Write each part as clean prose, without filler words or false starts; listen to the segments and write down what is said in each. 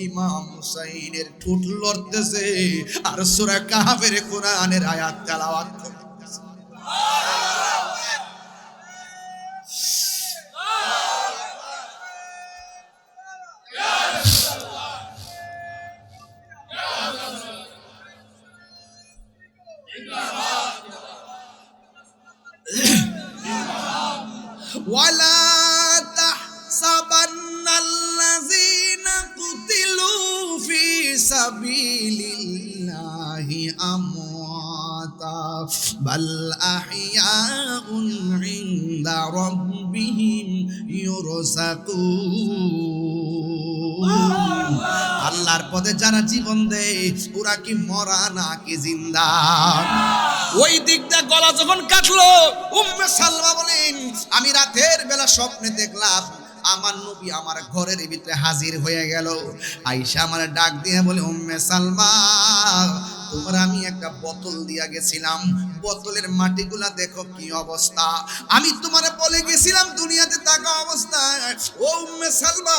ইমাম হুসাইনের ঠোঁট লড়তেছে আর সূরা কাহফের কোরআনের আয়াত তেলাওয়াত করতেছে। ওয়ালা তাহসাবান্নাল্লাযীনা কুতিলু ফি সাবিলিল্লাহি আমওয়াতা বাল আহইয়াউন ইনদা রাব্বিহিম ইউরযাকুন। আল্লাহর পথে যারা জীবন দেয় ওরা কি মরা নাকি জিন্দা? ওই দিকটা গলা যখন কাটলো উম্মে সালমা বলেন আমি রাতের বেলা স্বপ্নে দেখলাম আমার নবী আমার ঘরের ভিতরে হাজির হয়ে গেল। আয়েশা আমার ডাক দিয়ে বলে উম্মে সালমা তোমার আমি একটা বোতল দিয়া গেছিলাম, বোতলের মাটিগুলা দেখো কি অবস্থা। আমি তোমারে বলে গেছিলাম দুনিয়াতে থাকা অবস্থায় ও উম্মে সালমা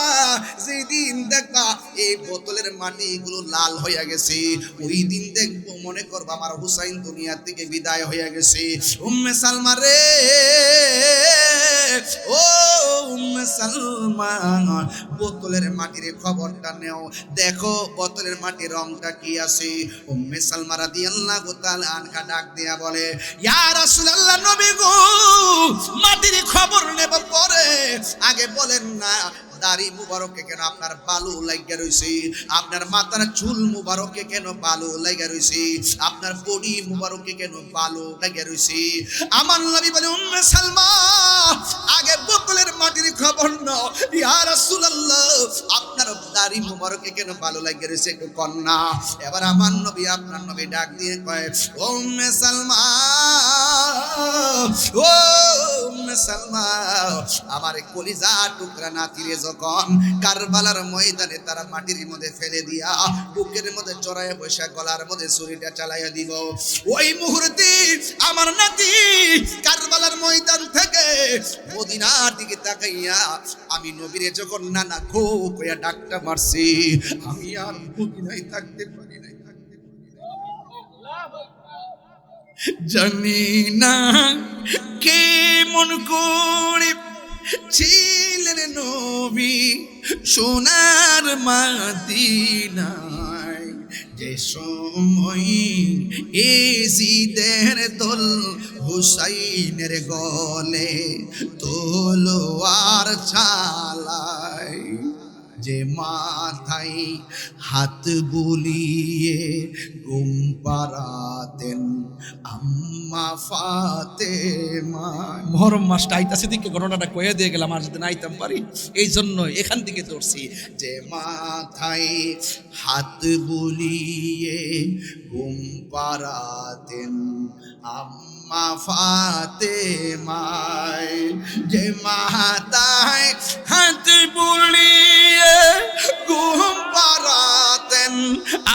যেদিন দেখবা এই বোতলের মাটিগুলো লাল হয়ে গেছে ওই দিন দেখবো মনে করবো আমার হুসাইন দুনিয়া থেকে বিদায় হয়ে গেছে। উম্মে সালমা রে ও উম্মে সালমা বোতলের মাটির খবরটা নেও, দেখো বোতলের মাটির রংটা কি আছে। উম্মে সালমা রাদিয়াল্লাহু তাআলা আনহা ডাক দিয়া বলে ইয়া রাসূলুল্লাহ নবী গো মাটির খবর নেব পরে, আগে বলেন না দাড়ি মুবারকে কেন আপনার বালু লাগিয়া রইছে, আপনার মাথার চুল মুবারকে কেন বালু লাগিয়া রইছে, আপনার বডি মুবারকে কেন বালু লাগিয়া রইছে। আমার নবী বলে উম্মে সালমা আগে বোতলের মাটির খবর নাও ইয়া রাসূলুল্লাহ আপনার দাড়ি মুবারকে কেন বালু লাগিয়া রইছে একটু কন্যা। এবার আমার নবী আপনার নবী ডাক দিয়ে কয় উম্মে সালমা ও উম্মে সালমা আমার কলিজা টুকরা নাতিরে যখন কারবালার ময়দানে তারা মাটির মধ্যে ফেলে দিয়া বুকের মধ্যে চড়াইয়া বসে গলার মধ্যে ছুরিটা চালাইয়া দিব, ওই মুহূর্তে আমার নাতি কারবালার ময়দান থেকে মদিনার দিকে তাকাইয়া আমি নবীরে যখন নানা গো কইয়া ডাকটা মারছি আমি আর মদিনায় থাকতে পারি নাই। জানি না কে মন করে ছিলেন নবী সোনার মদিনায়, যে সময় এজিদের দল হুসাইনের গলে তলোয়ার চালায়, যে মাথায় হাত বুলিয়ে ঘুম পাড়াতেন আম্মা ফাতেমা। মহরম মাসটা আইতাছে দিকে ঘটনাটা কয়ে দিয়ে গেলাম আর যদি নাইতাম পারি এই জন্য এখান থেকে ধরছি। যে মাথায় হাত বুলিয়ে ঘুম পাড়াতেন আম্মা ফাতেমায়, যে মাথায় হাত বুলিয়ে ঘুম পাড়াতেন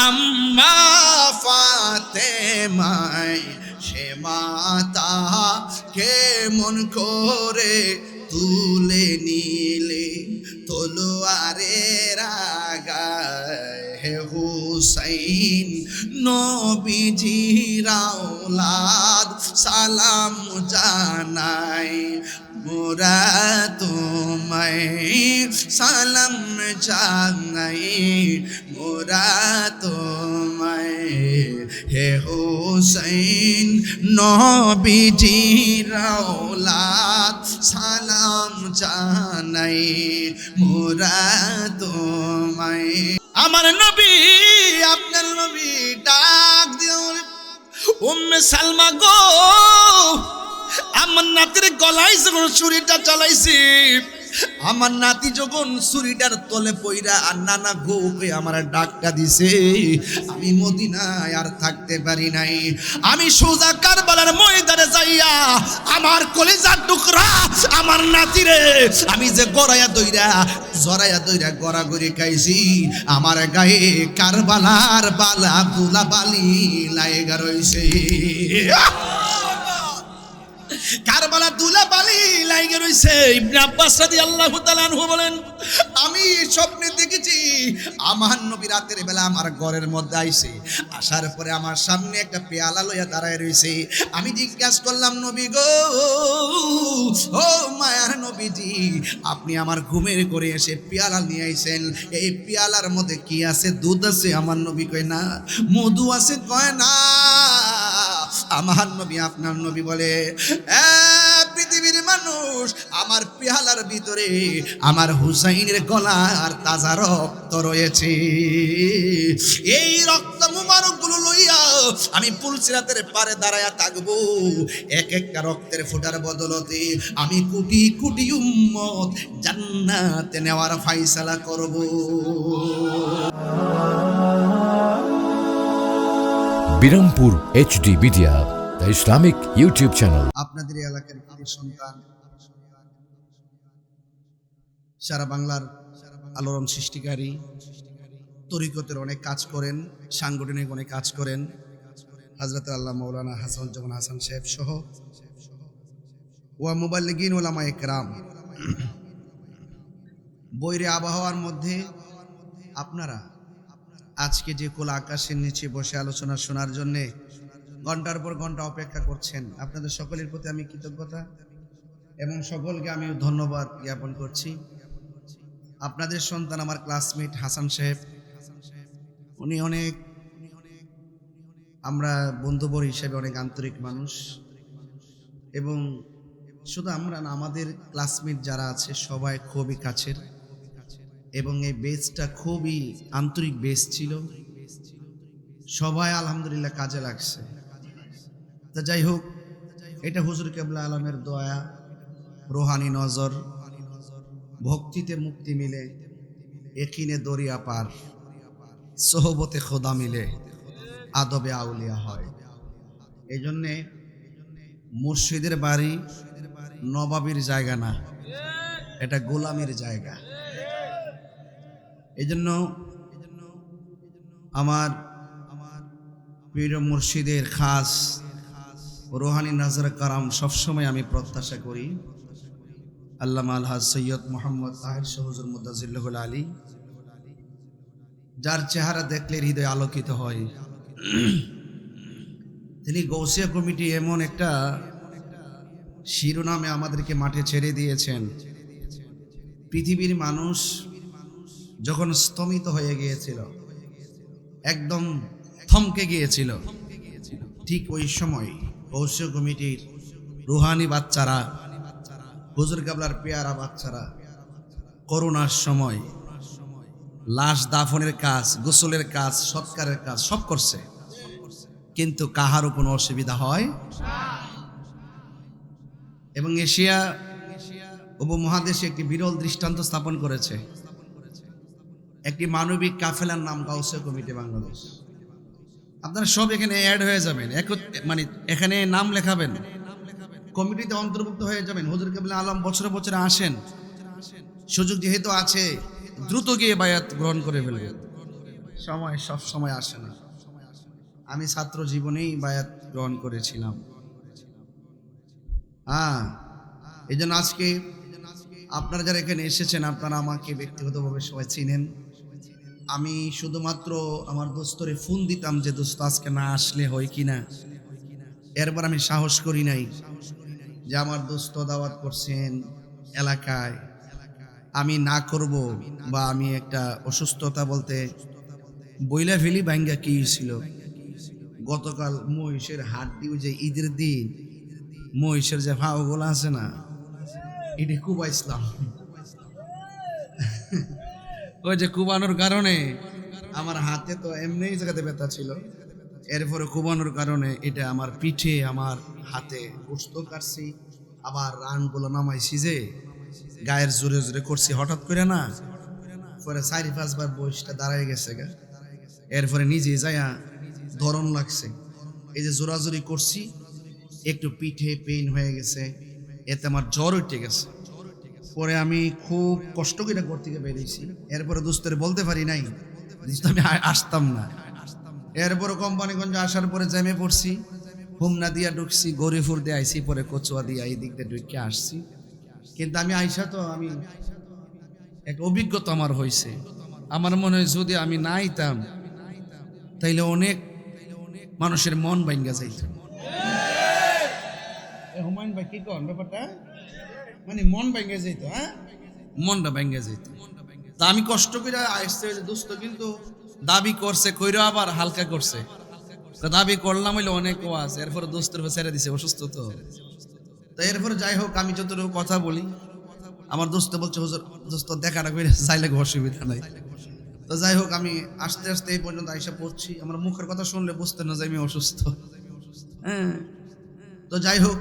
আম্মা ফাতেমায়, সে মাতা কেমন করে তুলে নিলে তলোয়ারের আগায়। হে হুসাইন নবীজির আওলাদ সালাম জানাই, মোরা তোমায় সালাম জানাই, মোরা তোমায় হে হুসাইন নবীজির আওলাদ সালাম জানাই, মোরা তোমায়। আমার নবী আপনার নবী ডাক দিও উম্মে সালমা গো আমার নাতির গলায় যখন ছুরিটা চালাইছি আমার নাতি যখন ছুরিটার তলে পইরা আর নানা গৌকে আমার ডাকটা দিছে আমি মদিনায় আর থাকতে পারি নাই, আমি সোজা কারবালার ময়দানে যাইয়া আমার কলিজার টুকরা আমার নাতিরে আমি যে জরায়া দইরা গড়াগড়ি খাইছি, আমার গায়ে কারবালার বালা বুলা বালি লাগা রইছে, কারবালা দুলা বালি লাগে রইছে। ইবনে আব্বাস রাদিয়াল্লাহু তাআলা আনহু বলেন আমি স্বপ্নে দেখেছি আমার নবী রাতের বেলা আমার ঘরের মধ্যে আইছে, আসার পরে আমার সামনে একটা পেয়ালা লইয়া দাঁড়ায় রইছে। আমি জিজ্ঞাসা করলাম, নবী গো, ও মায়ার নবীজি, আপনি আমার ঘুমের করে এসে পেয়ালা নিয়ে আইছেন, এই পেয়ালার মধ্যে কি আছে? দুধ আছে? আমার নবী কয় না। মধু আছে? কয় না। আমার নবী, আপনার নবী বলে, পৃথিবীর মানুষ, আমার পেয়ালার ভিতরে আমার হুসাইনের গলার তাজা রক্ত রয়েছে। এই রক্ত মুবারক গুলো লইয়া আমি পুলসিরাতের পারে দাঁড়ায়া থাকবো। এক একটা রক্তের ফোঁটার বদলতে আমি কোটি কোটি উম্মত জান্নাতে নেওয়ার ফায়সালা করব। Birampur HD media, the Islamic YouTube channel. আপনাদের এলাকার সন্তান সারা বাংলার আলোড়ন সৃষ্টিকারী, তরিকতের অনেক কাজ করেন, সাংগঠনিক অনেক কাজ করেন, হযরত আল্লাহ মাওলানা হাসানুজ্জামান হাসান সাহেব সহ ওয়া মুবাল্লিগিন উলামায়ে কেরাম। বৈরী আবহাওয়ার মধ্যে আপনারা আজকে যে খোলা আকাশের নিচে বসে আলোচনা শোনার জন্যে ঘন্টার পর ঘন্টা অপেক্ষা করছেন, আপনাদের সকলের প্রতি আমি কৃতজ্ঞতা এবং সকলকে আমি ধন্যবাদ জ্ঞাপন করছি। আপনাদের সন্তান, আমার ক্লাসমেট হাসান সাহেব, উনি অনেক, আমরা বন্ধুবর হিসেবে অনেক আন্তরিক মানুষ, এবং শুধু আমরা না, আমাদের ক্লাসমেট যারা আছে সবাই খুবই কাছের, এবং এই বেচটা খুবই আন্তরিক বেচ ছিল। সবাই আলহামদুলিল্লাহ কাজে লাগছে। তা যাই হোক, এটা হুজুর কেবলা আলমের দয়া, রোহানি নজর, ভক্তিতে মুক্তি মিলে, একিনে দরিয়া পার, সোহবতে খোদা মিলে, আদবে আউলিয়া হয়। এই জন্যে মুর্শিদের বাড়ি নবাবির জায়গা না, এটা গোলামির জায়গা। এই জন্য আমার প্রিয় মুর্শিদের খাস রোহানি নজর কারাম সবসময় আমি প্রত্যাশা করি আল্লামা আলহাজ সৈয়দ মোহাম্মদ তাহের শাহ হুজুর মুদ্দাজিল্লাহুল আলী, যার চেহারা দেখলে হৃদয় আলোকিত হয়। তিনি গৌসিয়া কমিটি এমন একটা শিরোনামে আমাদেরকে মাঠে ছেড়ে দিয়েছেন, পৃথিবীর মানুষ যখন স্তমিত হয়ে গিয়েছিল, একদম থমকে গিয়েছিল, ঠিক ওই সময় গৌসিয়া কমিটির রুহানি বাচ্চারা, হুজুর কেবলার পেয়ারা বাচ্চারা করোনার সময় লাশ দাফনের কাজ, গোসলের কাজ, সৎকারের কাজ সব করছে, কিন্তু কাহারও কোনো অসুবিধা হয়। এবং এশিয়া উপমহাদেশে একটি বিরল দৃষ্টান্ত স্থাপন করেছে। একটি মানবিক কাফেলার নাম গাউসিয়া কমিটি বাংলাদেশ। আপনারা সব এখানে অ্যাড হয়ে যাবেন, মানে এখানে নাম লেখাবেন, কমিটিতে অন্তর্ভুক্ত হয়ে যাবেন। হুজুর কেবলা আলম বছরে বছরে আসেন, সুযোগ যেহেতু আছে দ্রুত গিয়ে বায়াত গ্রহণ করে ফেলবেন। সময় সব সময় আসে না। আমি ছাত্র জীবনেই বায়াত গ্রহণ করেছিলাম। এই জন্য আজকে আপনারা যারা এখানে এসেছেন, আপনারা আমাকে ব্যক্তিগতভাবে সবাই চিনেন। আমি শুধুমাত্র আমার দোস্তরে ফোন দিতাম যে দোস্ত আজকে না আসলে হয় কিনা, এরপর আমি সাহস করি নাই যে আমার দোস্ত দাওয়াত করছেন এলাকায়, আমি না করব, বা আমি একটা অসুস্থতা বলতে বইলা ফেলি। ভাঙ্গা কি ছিল, গতকাল মহিষের হাট দিয়ে, যে ঈদের দিন মহিষের যে ভাওগুলো আছে না, এটি কুবাইছিলাম। ওই যে কুবানোর কারণে আমার হাতে তো এমনি জায়গাতে ব্যথা ছিল, এরপরে কুবানোর কারণে এটা আমার পিঠে, আমার হাতে গোস্ত কাটছি, আবার রানগুলো নামাইছি, যে গায়ের জোরে জোরে করছি হঠাৎ করে না, পরে 4-5 বার বয়সটা দাঁড়ায় গেছে গা। এরপরে নিজে যাইয়া ধরন লাগছে, এই যে জোরাজোরি করছি, একটু পিঠে পেইন হয়ে গেছে, এতে আমার জ্বর উঠে গেছে। পরে আমি খুব কষ্ট করে ঘর থেকে বেরিয়েছি। এরপরে দোস্তের বলতে পারি নাই, আমি আসতাম না। এরপরে কোম্পানিগঞ্জ আসার পরে জ্যামে পড়ছি, হোমনা দিয়া ঢুকছি, গরিপুর দিয়ে আইসি, পরে কচুয়া দিয়া এই দিক দিয়ে ঢুকে আসছি। কিন্তু আমি আইসা তো আমি এক অভিজ্ঞতা আমার হয়েছে। আমার মনে হয় যদি আমি না আইতাম তাইলে অনেক মানুষের মন ভাঙ্গা যাইত। হুমায়ুন ভাই কি কন ব্যাপারটা, মানে মন ভাঙ্গা যাইত, হ্যাঁ মনটা ভাঙ্গা যাইত। তা আমি কষ্ট করে আসছে দোস্ত, কিন্তু দাবি করছে কইরা আবার হালকা করছে। তা দাবি করলাম হইলে অনেক ওয়াজ, এরপরে দোস্তের ছেড়ে দিছে, অসুস্থ তো। তা এরপরে যাই হোক, আমি যতটুকু কথা বলি, আমার দোস্ত বলছে হুজুর দোস্ত দেখাটা করে চাইলে অসুবিধা নাই। তো যাই হোক, আমি আস্তে আস্তে এই পর্যন্ত আইসা পড়ছি। আমার মুখের কথা শুনলে বুঝতে না যে আমি অসুস্থ। হ্যাঁ, তো যাই হোক,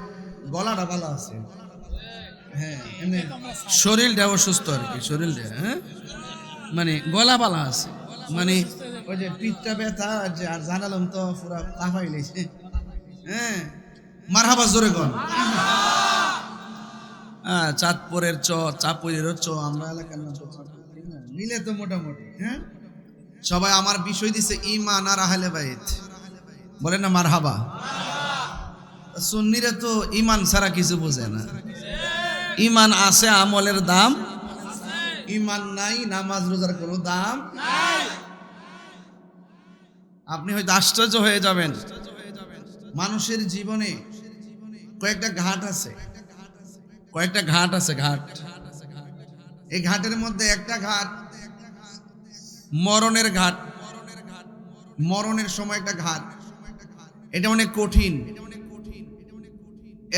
গলাটা ভালো আছে, হ্যাঁ এমনি শরীরটা অসুস্থ আর কি, শরীরটা হ্যাঁ মানে গলা ভালো আছে, মানে ওই যে পিঠটা ব্যথা আর জানালাম তো পুরা কাঁপাই লেছে। হ্যাঁ, মারহাবা জোরে কন। হ্যাঁ, চাঁদপুরের চাঁদপুরেরও আমরা এলাকার নাম মিলে তো মোটামুটি। হ্যাঁ, সবাই আমার বিষয় দিছে ঈমান আর আহলে বাইত, বলেন না মারহাবা। সুন্নিরা তো ঈমান ছাড়া কিছু বোঝে না। ঈমান আছে আমলের দাম, ঈমান নাই নামাজ রোজার কোনো দাম। আপনি হয়তো আশ্চর্য হয়ে যাবেন, মানুষের জীবনে কয়েকটা ঘাট আছে, কয়েকটা ঘাট আছে, ঘাট। এই ঘাটের মধ্যে একটা ঘাট মরণের ঘাট, মরণের সময় একটা ঘাট, এটা অনেক কঠিন।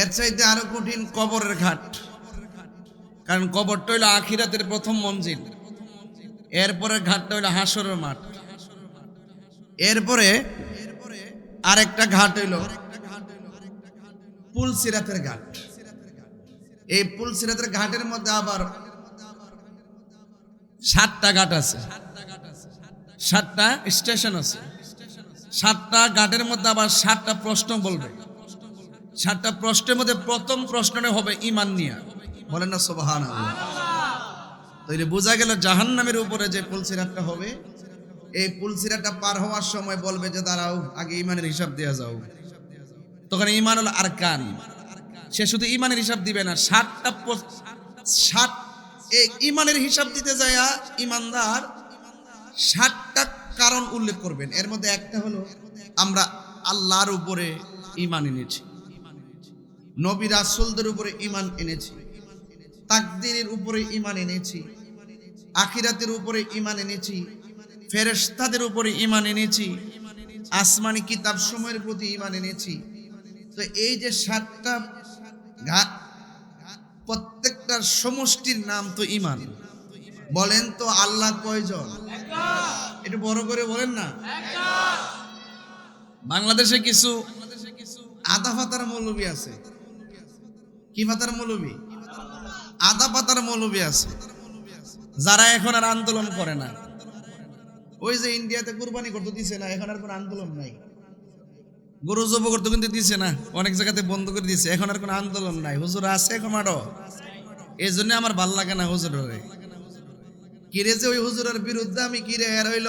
এর চাইতে আরো কঠিন কবরের ঘাট, কারণ কবরটা হইলো আখিরাতের প্রথম মঞ্জিল। এরপরে ঘাটটা হইলো হাসরের মাঠ। এরপরে আরেকটা ঘাট হইলো পুলসিরাতের ঘাট। এই পুলসিরাতের ঘাটের মধ্যে আবার 7টা ঘাট আছে, 7টা স্টেশন আছে। 7টা ঘাটের মধ্যে আবার 7টা প্রশ্ন বলবে। 7টা প্রশ্নের মধ্যে প্রথম প্রশ্নটা হবে ঈমান নিয়া, বলেন না সুবহানাল্লাহ। তো এটা বোঝা গেল জাহান্নামের উপরে যে পুলসিরাতটা হবে, এই পুলসিরাতটা পার হওয়ার সময় বলবে যে দাঁড়াও, আগে ঈমানের হিসাব দেওয়া যাও। তখন ঈমানুল আরকান, সে শুধু ঈমানের হিসাব দিবে না, 7 এই ঈমানের হিসাব দিতে যায় ঈমানদার 7টা কারণ উল্লেখ করবেন। এর মধ্যে একটা হলো আমরা আল্লাহর উপরে ঈমান এনেছি, নবী রাসূলদের উপরে ঈমান এনেছি, তাকদীরের উপরে ঈমান এনেছি, আখিরাতের উপরে ঈমান এনেছি, ফেরেশতাদের উপরে ঈমান এনেছি, আসমানি কিতাব সমূহের প্রতি ঈমান এনেছি। তো এই যে 7টা ঘাট, প্রত্যেকটার সমষ্টির নাম তো ঈমান। বলেন তো আল্লাহ কয়জন? একটু বড় করে বলেন না। বাংলাদেশে কিছু আদা পাতার মৌলবী আছে। কি পাতার মৌলবী? আদা পাতার মৌলবী আছে, যারা এখন আর আন্দোলন করে না। ওই যে ইন্ডিয়াতে কুরবানি করতে দিছে না, এখন আর কোনো আন্দোলন নাই। গরু জব করতে কিন্তু দিছে না, অনেক জায়গাতে বন্ধ করে দিছে, এখন আর কোনো আন্দোলন নাই। হুজুর আছে এখন আরো, এই জন্য আমার ভাল লাগে না হুজুরের। কিরে যে ওই হুজুরের বিরুদ্ধে আমি কিরে এর হইল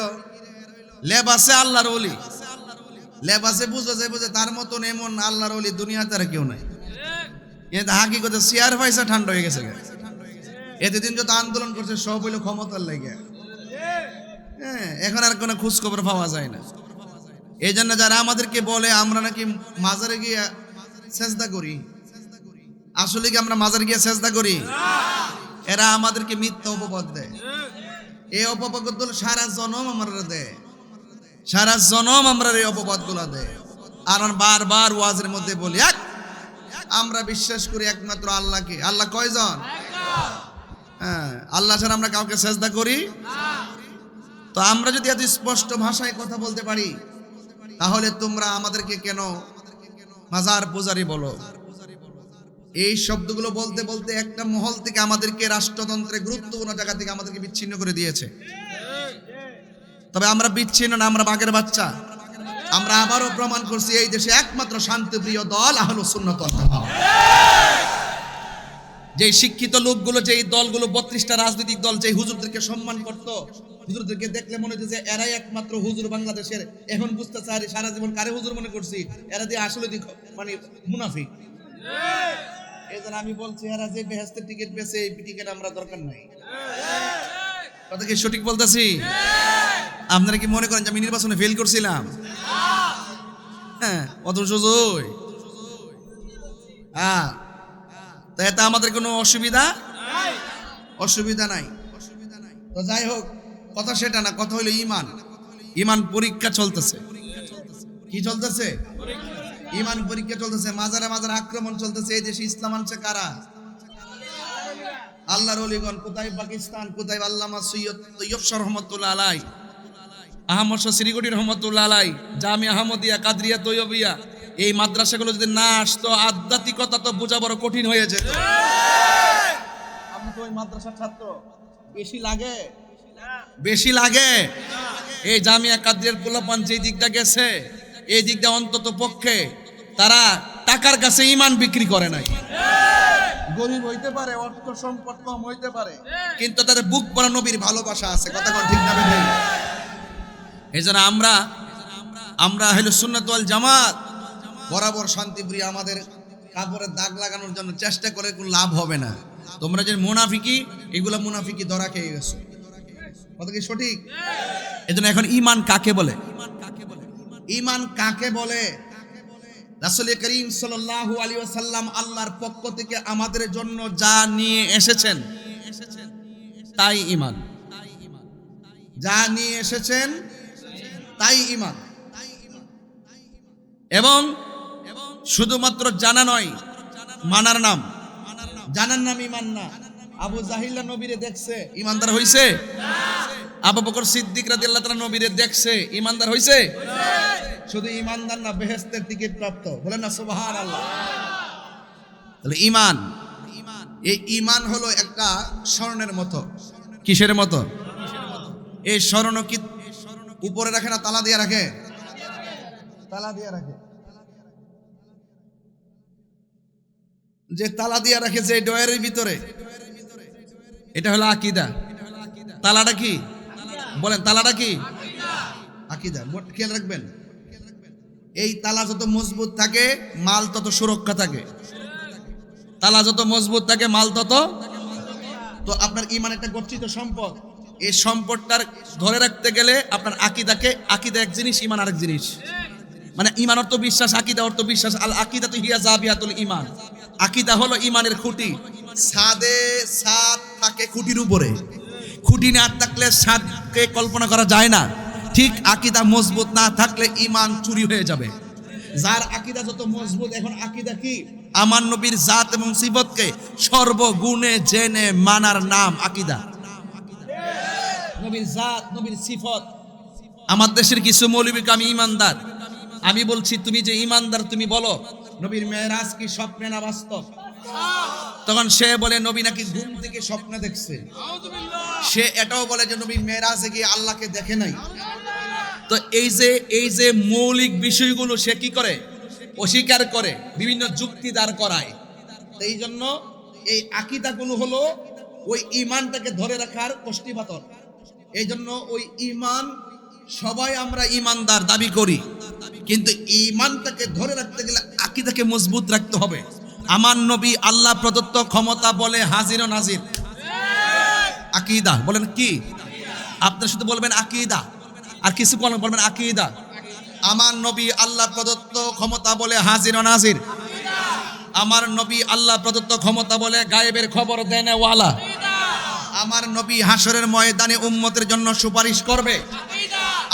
লেবাসে আল্লাহর ওলি, লেবাসে বুঝা যায় বুঝে তার মতন এমন আল্লাহর ওলি দুনিয়াতে আর কেউ নাই। এটা হাকিকতে শেয়ার পয়সা ঠান্ডা হয়ে গেছে। এতদিন যত আন্দোলন করছে সব হইলো ক্ষমতার লাগে। হ্যাঁ, এখন আর কোনো খোঁজ খবর পাওয়া যায় না। এই জন্য যারা আমাদেরকে বলে আমরা নাকি মাজারে গিয়ে সেজদা করি, আসলে কি আমরা মাজারে গিয়ে সেজদা করি? এরা আমাদেরকে মিথ্যা অপবাদ দেয়। এই অপবাদ গুলো সারা জনম আমরা দেয়, সারা জনম আমরা এই অপবাদ গুলা দেয়। আর বারবার ওয়াজের মধ্যে বলি আমরা বিশ্বাস করি একমাত্র আল্লাহকে। আল্লাহ কয়জন? হ্যাঁ, আল্লাহ ছাড়া আমরা কাউকে সেজদা করি। তো আমরা যদি এত স্পষ্ট ভাষায় কথা বলতে পারি, তাহলে তোমরা আমাদেরকে কেন মাজার পূজারি বলো? এই শব্দগুলো বলতে বলতে একটা মহল থেকে আমাদেরকে রাষ্ট্রতন্ত্রের গুরুত্বপূর্ণ জায়গা থেকে আমাদেরকে বিচ্ছিন্ন করে দিয়েছে। তবে আমরা বিচ্ছিন্ন না, আমরা বাঘের বাচ্চা। আমরা আবারও প্রমাণ করছি এই দেশে একমাত্র শান্তিপ্রিয় দল আহলুস সুন্নাত ওয়াল জামাত। যে শিক্ষিত লোকগুলো, যে দলগুলো 32টা রাজনৈতিক দল যে হুজুরদেরকে সম্মান করত, হুজুরদেরকে দেখলে মনে হচ্ছে যে এরাই একমাত্র হুজুর বাংলাদেশের। এখন বুঝতে চাই সারা জীবন কারে হুজুর মনে করছি, এরা দিয়ে আসলে মানে মুনাফিক। এই জন্য আমি বলছি এরা যে বেহেশতের টিকিট পেয়েছে, এই টিকিট আমরা দরকার নাই। কথা কি সঠিক বলতেছি? আপনারা কি মনে করেন যে আমি নির্বাচনে ফেল করছিলাম? হ্যাঁ, অত সোজই। হ্যাঁ, তাই এটা আমাদের কোনো অসুবিধা নাই। তো যাই হোক, কথা সেটা না, কথা হইলো ইমান পরীক্ষা চলতেছে। কি চলতেছে? ইমান পরীক্ষা চলতেছে। মাজারে মাজারে আক্রমণ চলতেছে। এই দেশে ইসলাম আনছে কারা? আল্লাহর ওলিগণ। কোথায় পাকিস্তান, কোথায় আল্লামা সৈয়দ তৈয়ব শাহ রহমতুল্লাহ আলাই, আহমদ শাহ শ্রীগড়ি রহমতুল্লাহ আলাই, জামিয়া আহমদিয়া, কাদরিয়া, তৈয়বিয়া, এই মাদ্রাসাগুলো যদি না আসতো, আধ্যাত্মিকতা তো বোঝা বড় কঠিন হয়ে যেত। আপনি তো ওই মাদ্রাসার ছাত্র, বেশি লাগে। এই জামিয়া কাদরিয়ার পোলাপান যে দিকটা গেছে, এই দিকটা অন্তত পক্ষে তারা টাকার কাছে ইমান বিক্রি করে নাই। গরিব হইতে পারে, অর্থ সম্পদ কম হইতে পারে, কিন্তু তাদের বুক ভরা নবীর ভালোবাসা আছে। কথা কোন ঠিক না ভাই? এই জন্য আমরা আহলে সুন্নাত ওয়াল জামাত বরাবর শান্তিপ্রিয়। আমাদের কাপড়ের দাগ লাগানোর জন্য চেষ্টা করে কোনো লাভ হবে না। তোমরা যে মুনাফিকি, এগুলা মুনাফিকি ধরা খেয়ে গেছো। কথা কি সঠিক? এই জন্য এখন ইমান কাকে বলে? ইমান কাকে বলে? রাসূল করিম সাল্লাল্লাহু আলাইহি ওয়াসাল্লাম আল্লাহর পক্ষ থেকে আমাদের জন্য যা নিয়ে এসেছেন তাই ইমান। যা নিয়ে এসেছেন তাই ইমান। এবং শুধুমাত্র জানা নয়, মানার নাম। জানার নাম ইমান না। আবু জাহিল্লা নবীরে দেখছে, ইমানদার হইছে? আবু বকর সিদ্দিক রাদিয়াল্লাহু তাআলা নবীরে দেখছে, ইমানদার হইছে? শুধু ইমানদার না, বেহেশতের টিকিট প্রাপ্ত। বলেন না সুবহানাল্লাহ। তাহলে ইমান, এই ইমান হলো একটা স্বর্ণের মতো। কিসের মতো? এই স্বর্ণ কি উপরে রাখে না তালা দিয়ে রাখে? তালা দিয়ে রাখে। যে তালা দিয়ে রাখে যে ডয়ারের ভিতরে, এটা হলো আকীদা। তালাটা কি? বলেন, তালাটা কি? আকীদা। খেয়াল রাখবেন, এই তালা যত মজবুত থাকে মাল তত সুরক্ষা থাকে। তালা যত মজবুত থাকে মাল তত। তো আপনার ইমান একটা গচ্ছিত সম্পদ। এই সম্পদটার ধরে রাখতে গেলে আপনার আকীদা এক জিনিস, ইমান আরেক জিনিস। মানে ইমান অর্থ বিশ্বাস, আকীদা অর্থ বিশ্বাস। আল আকীদা তো হিয়া জাবিয়াতুল ইমান। আকীদা হলো ইমানের খুঁটি। ছাদ থাকে খুঁটির উপরে। খুঁটি না থাকলে ছাদকে কল্পনা করা যায় না। ঠিক আকীদা মজবুত না থাকলে ইমান চুরি হয়ে যাবে। যার আকীদা যত মজবুত, এখন আকীদা কি? আমার নবীর জাত এবং সিফতকে সর্বগুণে জেনে মানার নাম আকীদা। নবীর জাত, নবীর সিফত। আমার দেশের কিছু মৌলবীকে আমি ইমানদার, আমি বলছি তুমি যে ইমানদার, তুমি বলো নবীর মেরাজ কি স্বপ্নে না বাস্তব? তখন সে বলে নবী নাকি ঘুম থেকে স্বপ্নে দেখছে। সে এটাও বলে যে নবী মেরাজে গিয়ে আল্লাহকে দেখে নাই। তো এই যে মৌলিক বিষয়গুলো সে কি করে? অস্বীকার করে, বিভিন্ন যুক্তি দাঁড় করায়। এই জন্য এই আকীদাগুলো হলো ওই ঈমানটাকে ধরে রাখার কষ্টিপাথর। এই জন্য ওই ঈমান, সবাই আমরা ঈমানদার দাবি করি, কিন্তু ঈমানটাকে ধরে রাখতে গেলে আকীদাকে মজবুত রাখতে হবে। আমার নবী আল্লাহ প্রদত্ত ক্ষমতা বলে হাজির ও নাজির। আকীদা বলেন কি? আপনারা শুধু বলবেন আকীদা, আর কিছু বলবেন আকীদা। আমার নবী আল্লাহ প্রদত্ত ক্ষমতা বলে হাজির ও নাজির। আমার নবী আল্লাহ প্রদত্ত ক্ষমতা বলে গায়েবের খবর দেনে ওয়ালা। আমার নবী হাসরের ময়দানে উম্মতের জন্য সুপারিশ করবে।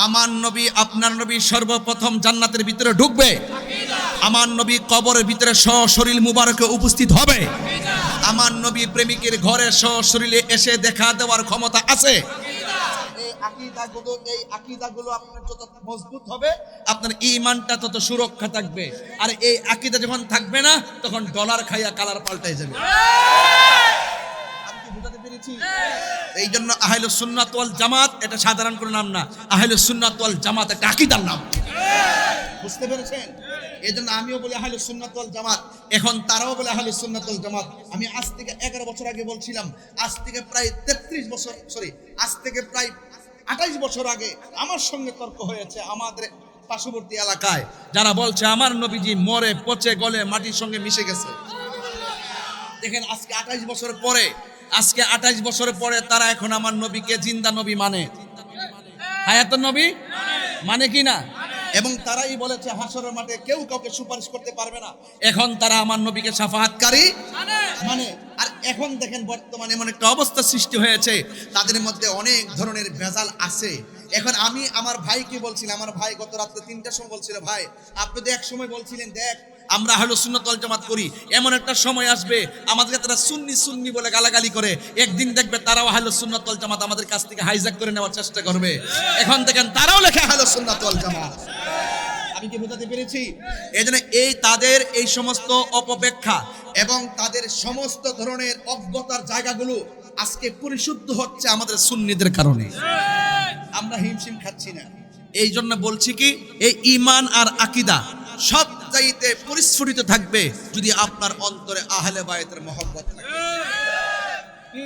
আমার নবী, আপনার নবী সর্বপ্রথম জান্নাতের ভিতরে ঢুকবে। আমার নবী কবরের ভিতরে সশরীর মুবারকে উপস্থিত হবে। আমার নবী প্রেমিকের ঘরে সশরীরে এসে দেখা দেওয়ার ক্ষমতা আছে। এই আকীদাগুলো আপনার যত মজবুত হবে, আপনার ঈমানটা তত সুরক্ষা থাকবে। আর এই আকীদা যখন থাকবে না, তখন ডলার খাইয়া কালার পাল্টাই যাবে। আমি কি বুঝাতে পেরেছি? এই জন্য আহলুস সুন্নাত ওয়াল জামাত এটা সাধারণ কোনো নাম না। আহলুস সুন্নাত ওয়াল জামাত একটা আকীদার নাম। বুঝতে পেরেছেন? এই জন্য আমিও বলি আহলুস সুন্নাত ওয়াল জামাত, এখন তারাও বলে আহলুস সুন্নাত ওয়াল জামাত। আমি আজ থেকে 11 বছর আগে বলছিলাম, আজ থেকে প্রায় 28 বছর আগে আমার সঙ্গে তর্ক হয়েছে আমাদের পার্শ্ববর্তী এলাকায়, যারা বলছে আমার নবীজি মরে পচে গলে মাটির সঙ্গে মিশে গেছে। দেখেন আজকে 28 বছর পরে আজকে 28 বছর পরে তারা এখন আমার নবীকে জিন্দা নবী মানে, হায়াতুন নবী মানে কি না? এবং তারাই বলেছে হাসরের মাঠে কেউ কাউকে সুপারিশ করতে পারবে না, এখন তারা আমার নবীকে শাফাআতকারী মানে। আর এখন দেখেন বর্তমানে এমন একটা অবস্থা সৃষ্টি হয়েছে, তাদের মধ্যে অনেক ধরনের ভেজাল আছে। এখন আমি আমার ভাইকে বলছিলাম, আমার ভাই গত রাত্রে 3টার সময় বলছিল, ভাই আপনি তো এক সময় বলছিলেন দেখ আমরা আহলে সুন্নাত ওয়াল জামাত করি, এমন একটা সময় আসবে আমাদেরকে তারা সুন্নি সুন্নি বলে গালাগালি করে, একদিন দেখবে তারাও আহলে সুন্নাত ওয়াল জামাত আমাদের কাছ থেকে হাইজ্যাক করে নেওয়ার চেষ্টা করবে। এখন দেখেন তারাও লেখে আহলে সুন্নাত ওয়াল জামাত। আমি কি বোঝাতে পেরেছি? এজন্য এই তাদের এই সমস্ত অপব্যাখ্যা এবং তাদের সমস্ত ধরনের অজ্ঞতার জায়গাগুলো আজকে পরিশুদ্ধ হচ্ছে আমাদের সুন্নিদের কারণে। আমরা হিমশিম খাচ্ছি না। এই জন্য বলছি কি, এই ঈমান আর আকীদা সব চাইতে পরিস্ফুটিত থাকবে যদি আপনার অন্তরে আহলে বায়তের মহব্বত থাকে। কি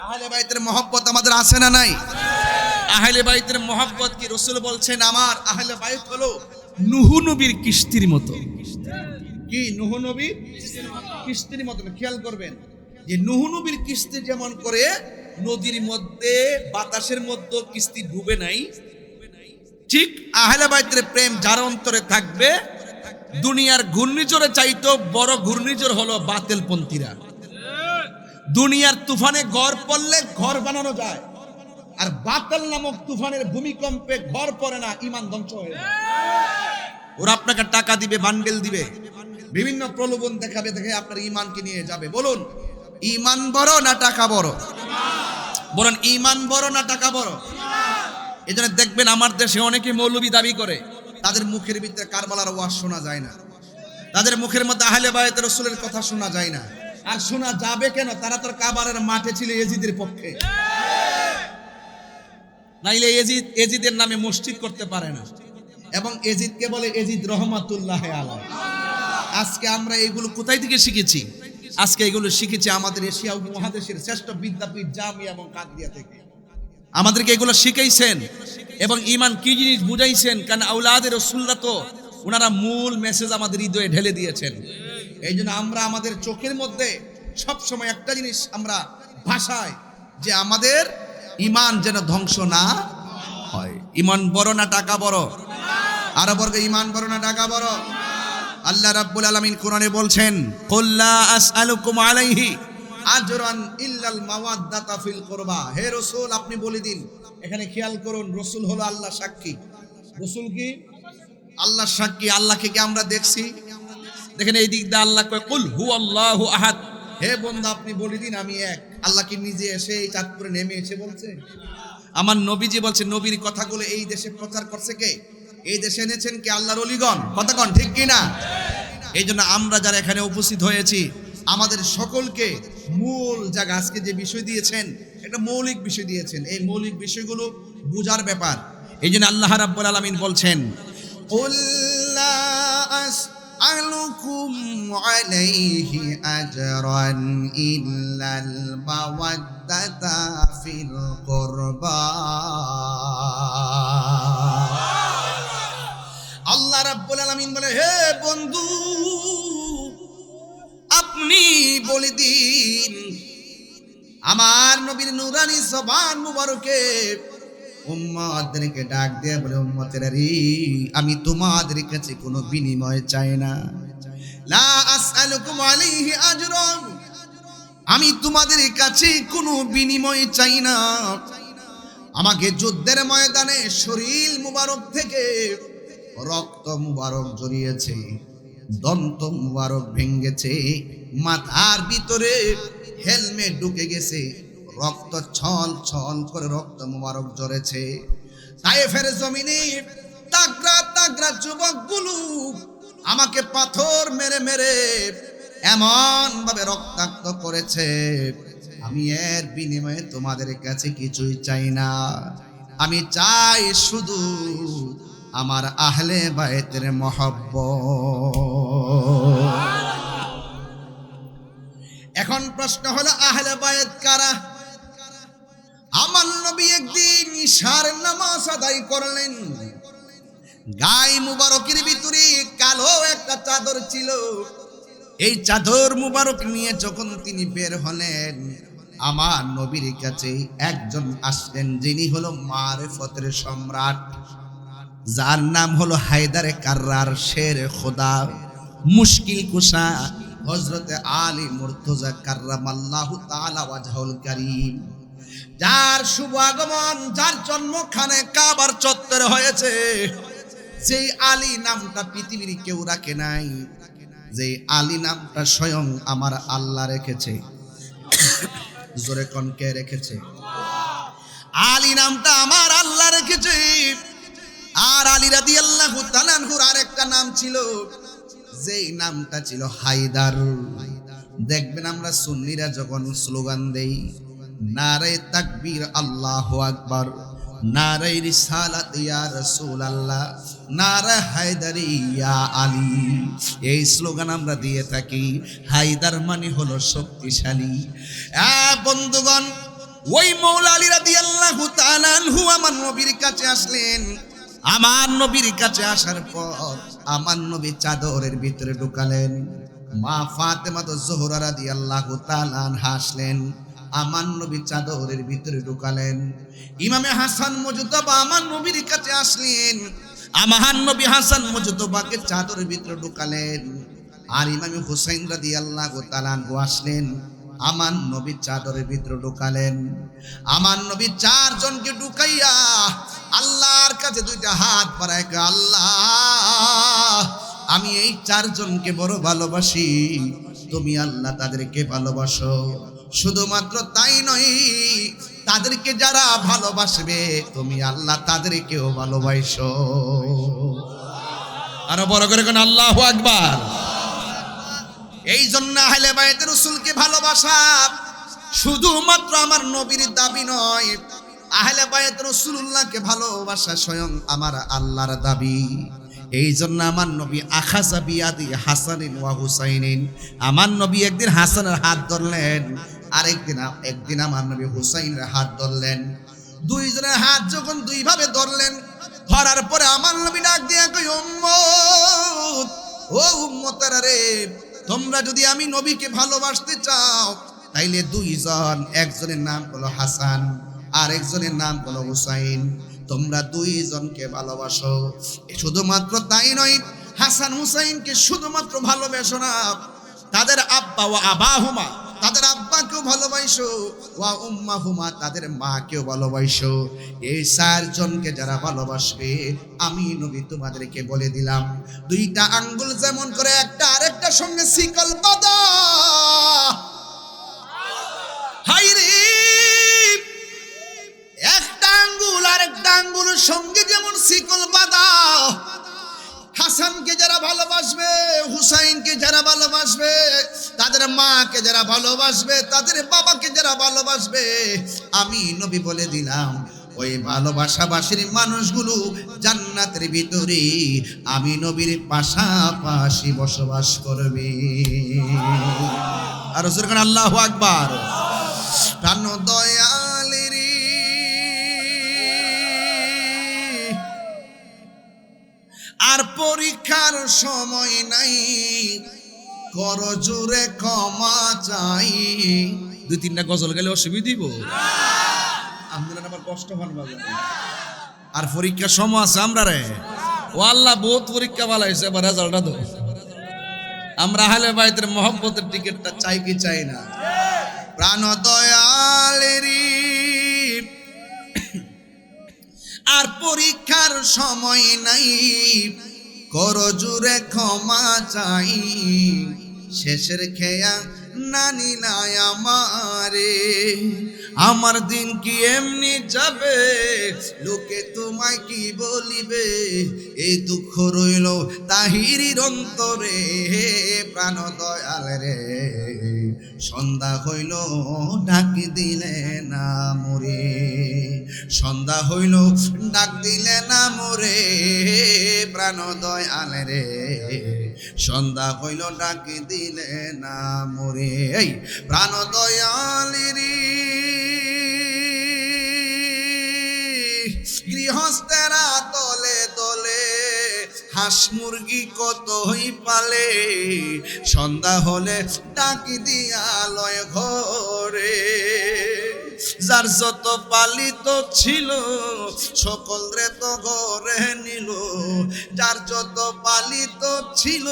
আহলে বায়তের মহব্বত আমাদের আছে না নাই? আহলে বাইতের মহব্বত কি রাসূল বলছেন আমার আহলে বাইত হলো নূহ নবীর কিস্তির মতো। কি নূহ নবীর কিস্তির মতো? খেয়াল করবেন যে নূহ নবীর কিস্তি যেমন করে নদীর মধ্যে বাতাসের মধ্যে কিস্তি ডুবে নাই, ঠিক আহলে বাইতের প্রেম যার অন্তরে থাকবে দুনিয়ার ঘূর্ণিঝড়ে চাইতো বড় ঘূর্ণিঝড় হলো বাতিলপন্থীরা। দুনিয়ার তুফানে ঘর পড়লে ঘর বানানো যায়, আর বাতাল নামক তুফানের ভূমিকম্পে ঘর পড়ে না, ঈমান ধ্বংস হয়ে যায়। ওরা আপনাকে টাকা দিবে, বান্ডেল দিবে, বিভিন্ন প্রলোভন দেখাবে, দেখে আপনার ঈমানকে নিয়ে যাবে। বলুন ঈমান বড় না টাকা বড়? বলুন ঈমান বড় না টাকা বড়? এই জন্য দেখবেন আমার দেশে অনেকে মৌলবী দাবি করে, তাদের মুখের ভিতরে কারবালার ওয়াজ শোনা যায় না, তাদের মুখের মধ্যে আহলে বায়ত রাসূলের কথা শোনা যায় না। আর শোনা যাবে কেন? তারা তো কাবারের মাঠে ছিল ইয়াজিদের পক্ষে, নাইলে এজিদের নামে মসজিদ করতে পারে না। এবং এজিদকে বলে এজিদ রহমাতুল্লাহ আলাইহি। আজকে আমরা এগুলো কোথায় থেকে শিখেছি? আজকে এগুলো শিখেছি আমাদের এশিয়া উপমহাদেশের শ্রেষ্ঠ বিদ্যাপীঠ জামিয়া এবং কাদরিয়া থেকে। আমাদেরকে এগুলো শিখাইছেন এবং ঈমান কি জিনিস বুঝাইছেন, কারণ আওলাদে রাসূলরা তো ওনারা মূল মেসেজ আমাদের হৃদয়ে ঢেলে দিয়েছেন। এই জন্য আমরা আমাদের চোখের মধ্যে সব সময় একটা জিনিস আমরা ভাষায় যে আমাদের ঈমান যেন ধ্বংস না হয়। ঈমান বড় না টাকা বড়? আরো বর্গ ঈমান বড় না টাকা বড়? আল্লাহ রাব্বুল আলামিন কোরআনে বলছেন, কুল লা আসআলুকুম আলাইহি আজরান ইল্লাল মাওয়াদ্দাতা ফিল কুরবা। হে রাসূল আপনি বলে দিন, এখানে খেয়াল করুন, রাসূল হলো আল্লাহ সাক্ষী। রাসূল কি? আল্লাহ সাক্ষী। আল্লাহকে কি আমরা দেখছি? দেখেন এই দিক দিয়ে আল্লাহ কয় কুল হুয়াল্লাহু আহাদ। হে বন্ধু আপনি বলে দিন আমি এক। আল্লাহ কি নিজে এসে এই চাঁদপুরে নেমে এসে বলছে? আমার নবীজি বলছে, নবীর কথাগুলো এই দেশে প্রচার করছে কে? এই দেশে এনেছেন কে? আল্লাহর ওলিগণ। কথা কন ঠিক কি না? এই জন্য আমরা যারা এখানে উপস্থিত হয়েছি আমাদের সকলকে মূল জায়গা, আজকে যে বিষয় দিয়েছেন একটা মৌলিক বিষয় দিয়েছেন, এই মৌলিক বিষয়গুলো বুঝার ব্যাপার। এই জন্য আল্লাহ রাব্বুল আলামিন বলছেন, কুল লা আসআলুকুম আলাইহি আজরান ইল্লাল মাওয়াদ্দাতা ফিল কুরবা। আল্লাহ রাব্বুল আলামিন বলে, হে বন্ধু আপনি বলে দিন আমার নবীর নূরানি জবান মুবারকে উম্মতদেরকে ডাক দিয়ে বলে, উম্মতেরা রে আমি তোমাদের কাছে কোনো বিনিময় চাই না। লা আসআলুকুম আলাইহি আজরান, আমি তোমাদের কাছে কোনো বিনিময় চাই না। আমাকে যুদ্ধের ময়দানে শরীর মুবারক থেকে রক্ত মুবারক জড়িয়েছে, দন্ত মুবারক ভেঙেছে, মাথার ভিতরে হেলমেট ঢুকে গেছে, রক্ত ছল ছল করে রক্ত মুবারক ঝরেছে। তায়েফের জমিনে তাগড়া তাগড়া যুবকগুলো আমাকে পাথর মেরে মেরে এমন ভাবে রক্তাক্ত করেছে, আমি এর বিনিময়ে তোমাদের কাছে কিছুই চাই না। আমি চাই শুধু আমার আহলে বায়তের মহব্বত। এখন প্রশ্ন হলো আহলে বায়ত কারা? আমার নবী একদিন ইশার নামাজ আদায় করলেন, গায়ে মুবারকের ভিতরে কালো একটা চাদর ছিল। এই চাদর মুবারক নিয়ে যখন তিনি বের হলেন, আমার নবীর কাছে একজন আসলেন, যিনি হলো মারিফতের সম্রাট, যার নাম হলো হায়দারে কাররার, শের খোদা, মুশকিল কুশা, হযরতে আলী মুর্তজা কাররামাল্লাহু তাআলা ওয়াজহুল কারীম, যার শুভ আগমন, যার জন্মখানে কাবার চত্বরে হয়েছে। যেই আলী নামটা পৃথিবীর কেউ রাখে নাই, যে আলী নামটা স্বয়ং আমার আল্লাহ রেখেছে। জোরে কোন কে রেখেছে? আলী নামটা আমার আল্লাহ রেখেছে। আর আলী রাদিয়াল্লাহু তাআলা আনহুর আরেকটা নাম ছিল, যেই নামটা ছিল হায়দার। দেখবেন আমরা সুন্নিরা যখন স্লোগান দেই, নারে তাকবীর আল্লাহু আকবার, নারে রিসালাত ইয়া রাসূলুল্লাহ, নারে হায়দারি ইয়া আলী, এই স্লোগান আমরা দিয়ে থাকি। হায়দার মানে হলো শক্তিশালী। বন্ধুগণ, ওই মৌলা আলী রাদিয়াল্লাহু তাআলা আনহু আমার নবীর কাছে আসলেন। আমার নবীর কাছে আসার পর আমার নবী চাদরের ভিতরে ঢুকালেন। মা ফাতেমা তো জোহরা রাদিয়াল্লাহু তাআলা আনহা আসলেন, আমার নবী চাদরের ভিতরে ঢুকালেন। ইমামে হাসান মুজতবা আমার নবীর কাছে আসলেন, আমার নবী হাসান মুজতবাকে চাদরের ভিতরে ঢুকালেন। আর ইমামে হুসাইন রাদিয়াল্লাহু তাআলা আনহু আসলেন, আমার নবী চাদরের ভিতরে ঢুকালেন। আমার নবী চারজনকে ঢুকাইয়া আল্লাহর কাছে দুইটা হাত বাড়ায়, আল্লাহ আমি এই চারজনকে বড় ভালোবাসি, তুমি আল্লাহ তাদেরকে ভালোবাসো। শুধুমাত্র তাই নয়, তাদেরকে যারা ভালোবাসবে তুমি আল্লাহ তাদেরকেও ভালোবাসো। আরো বড় করে কোন আল্লাহু আকবার। এই জন্য আহলে বাইতে রাসূলকে ভালোবাসা শুধুমাত্র আমার নবীর দাবি নয়, আহলে বাইত রাসূলুল্লাহকে ভালোবাসা স্বয়ং আমার আল্লাহর দাবি। এই জন্য আমার নবী আখাযা বিয়াদি হাসানিন ওয়া হুসাইনিন, আমার নবী একদিন হাসানের হাত ধরলেন, আর একদিন আমার নবী হুসাইনের হাত ধরলেন। দুইজনের হাত যখন দুইভাবে ধরলেন, ধরার পরে আমার নবী ডাক দিয়ে কই, উম্মত, ও উম্মতেরা রে, তোমরা যদি আমি নবীকে ভালোবাসতে চাও তাইলে দুইজন, একজনের নাম হলো হাসান আর একজনের নাম হলো হুসাইন, তোমরা দুইজনকে ভালোবাসো। শুধুমাত্র তাই নয়, হাসান হুসাইনকে শুধুমাত্র ভালোবাসো না, তাদের আব্বা ওয়া আবাহুমা, তাদের আব্বাকেও ভালোবাসো, ওয়া উম্মাহুমা, তাদের মাকেও ভালোবাসো। এই চারজনকে যারা ভালোবাসবে আমি নবী তোমাদেরকে বলে দিলাম, দুইটা আঙ্গুল যেমন করে একটা আরেকটার সঙ্গে শিকল বাঁধা, হাইরে একটা আঙ্গুল আরেকটা আঙ্গুলের সঙ্গে যেমন শিকল বাঁধা, হাসানকে যারা ভালোবাসবে, হুসাইনকে যারা ভালোবাসবে, তাদের মাকে যারা ভালোবাসবে, তাদের বাবাকে যারা ভালোবাসবে, আমি নবী বলে দিলাম ওই ভালোবাসাবাসীর মানুষগুলো জান্নাতের ভিতরে আমি নবীর পাশাপাশি বসবাস করবে। আর রাসূল খান আল্লাহু আকবার। প্রাণ দয়ালের আর পরীক্ষার সময় নাই, কর জোরে ক্ষমা চাই। দুই তিনটা গজল গেলে অসুবিধা দিব, আপনারা আবার কষ্ট হন বাবা। আর পরীক্ষার সময় আছে আমরা রে, ও আল্লাহ বহুত পরীক্ষা ভালো হয়েছে, এবার রেজাল্টটা দাও। আমরা আহলে বাইতের মহব্বতের টিকিটটা চাই কি চাই না? প্রাণ দয়ালেরি আর পরীক্ষার সময় নাই, কর জোরে ক্ষমা চাই। শেষের খেয়া না নিলাই আমারে, আমার দিন কি এমনি যাবে, লোকে তোমায় কি বলিবে, এই দুঃখ রইল তাহিরির অন্তরে। প্রাণ দয়াল রে, সন্ধ্যা হইল ডাক দিলে না মোরে, সন্ধ্যা হইল ডাক দিলে না মোরে। প্রাণ দয়াল রে, সন্ধ্যা হইল ডাক দিলে না মোরে। এই প্রাণ দয়ালেরি গৃহস্থেরা দলে দলে হাঁস মুরগি কতই পালে, সন্ধ্যা হলে ডাক দিয়া লয় ঘরে। যার যত পালিত ছিল সকল রে তো ঘরে নিল, যার যত পালিত ছিল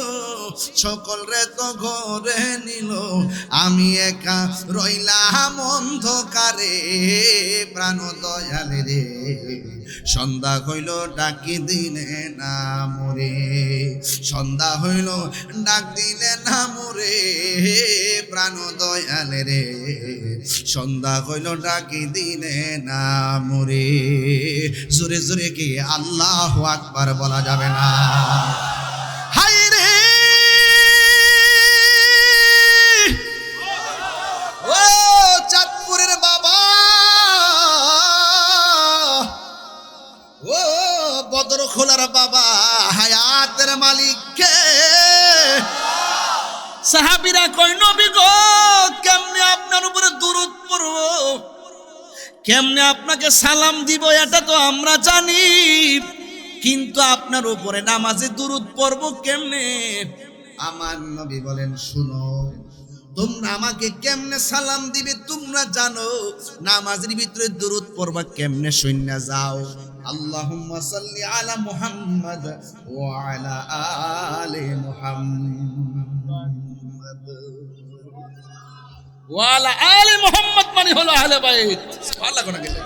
সকল রে তো ঘরে নিল, আমি একা রইলাম অন্ধকারে প্রাণ দয়াল রে, সন্ধ্যা হইল ডাকি দিলে না মোরে, সন্ধ্যা হইল ডাক দিলে না মোরে প্রাণ দয়াল রে, সন্ধ্যা হইল ডাকি দিলে না মোরে। জোরে জোরে কি আল্লাহু আকবার বলা যাবে না? হাই রে ও চাঁদপুরের বাবা, ও বদর খোলার বাবা, হায়াতের মালিক কে? সাহাবীরা কই নবী গো কেমনে আপনার উপরে দুরূদ পড়ব, কেমনে আপনাকে সালাম দিব এটা তো আমরা জানি, কিন্তু আপনার উপরে নামাজে দুরূদ পড়ব কেমনে? আমার নবী বলেন শুনো, তোমরা আমাকে কেমনে সালাম দিবে তোমরা জানো, নামাজের ভিতরে দুরূদ পড়বা কেমনে শুননা যাও। আল্লাহুম্মা সাল্লি আলা মুহাম্মাদ ওয়া আলা আলি মুহাম্মাদ ওয়া আলা আলি মুহাম্মাদ মানে হলো আহলে বাইত। সুবহানাল্লাহ কোন গেলে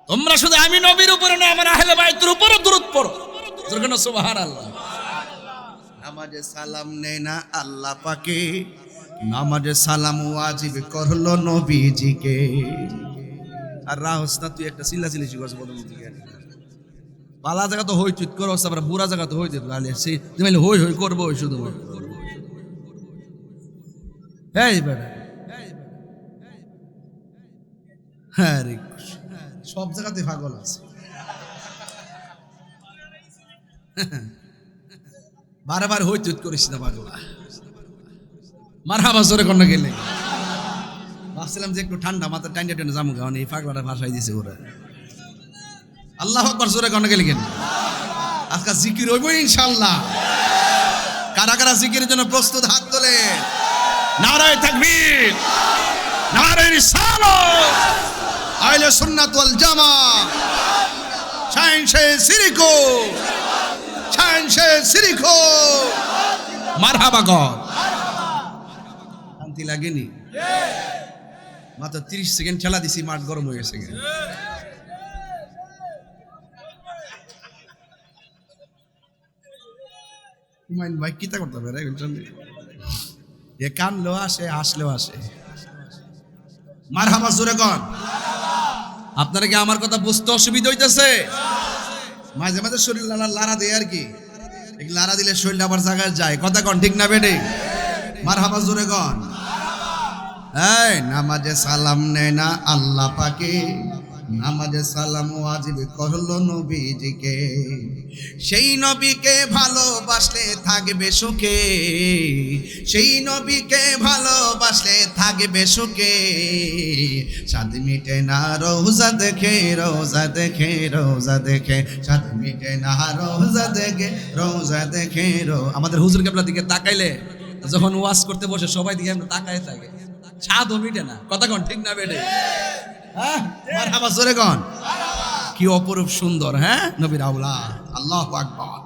তোমরা শুধু আমি নবীর উপরে না আমার আহলে বাইতের উপরে দুরূদ পড়ো, যেরকম সুবহানাল্লাহ। নামাজে সালাম নেয় না আল্লাহ পাকে, নামাজে সালাম ওয়াজিব করলো নবীজিকে। আর রাহস না তুই একটা চিল্লাচিল্লি শিখাস বদল দিকে, পালা জায়গা তো হই চুত করো, আবার বুড়া জায়গা তো হইতে লালে সে তুমি হই হই করবো শুধু। এই বেটা হ্যাঁ রে, সব জায়গাতে পাগল আছে, বারবার হই চুত করিস না পাগলা। মারহাবা জোরে কন্যা গেলে ভাবছিলাম যে একটু ঠান্ডা মাথা টাইনে টাইনে জামু গান, এই পাগলাটা ভাষায় দিছে ওরা। আল্লাহু আকবার জোরে কন্যা গেলে কেন? আজকে জিকির হইব ইনশাআল্লাহ। কারা কারা জিকিরের জন্য প্রস্তুত হাত তোলে? নারায়ে তাকবীর, নারায়ে রিসালাত, আহলে সুন্নাত ওয়াল জামাত, শাইন শে সিরিকো, শাইন শে সিরিকো, মারহাবা গো। শান্তি লাগেনি? মাত্র 30 সেকেন্ড খেলা দিছি, মাঠ গরম হয়ে গেছে। ভাই কিতা করতে হবে রে, কানলেও আসে হাসলেও আসে। মারহাবা জোরে কর। আপনারা কি আমার কথা বুঝতে অসুবিধা হইতেছে? মাঝে মাঝে শরীর লাড়া দেয় আর কি, লাড়া দিলে শরীর আবার জায়গায় যায়। কথা কন ঠিক না বেটে? মারহাবা জোরে কর। এই নামাজে সালাম নেয় না আল্লাহ পাকে, নামাজে সালাম ওয়াজিব করলো নবীজিকে, সেই নবীকে ভালোবাসলে থাকবে সুখে, সেই নবীকে ভালোবাসলে থাকবে সুখে, সাদ মিটে না রোজা দেখে, রোজা দেখে, রোজা দেখে, সাদ মিটে না রোজা দেখে, রোজা দেখে। আমাদের হুজুর কেবলার দিকে তাকাইলে যখন ওয়াজ করতে বসে সবাই দিকে তাকায় থাকে, স্বাদ মিটে না। কথা কন ঠিক না বেটে? হ্যাঁ মারহাবা জোরে কন। কি অপরূপ সুন্দর হ্যাঁ নবীর আওলাদ। আল্লাহু আকবার।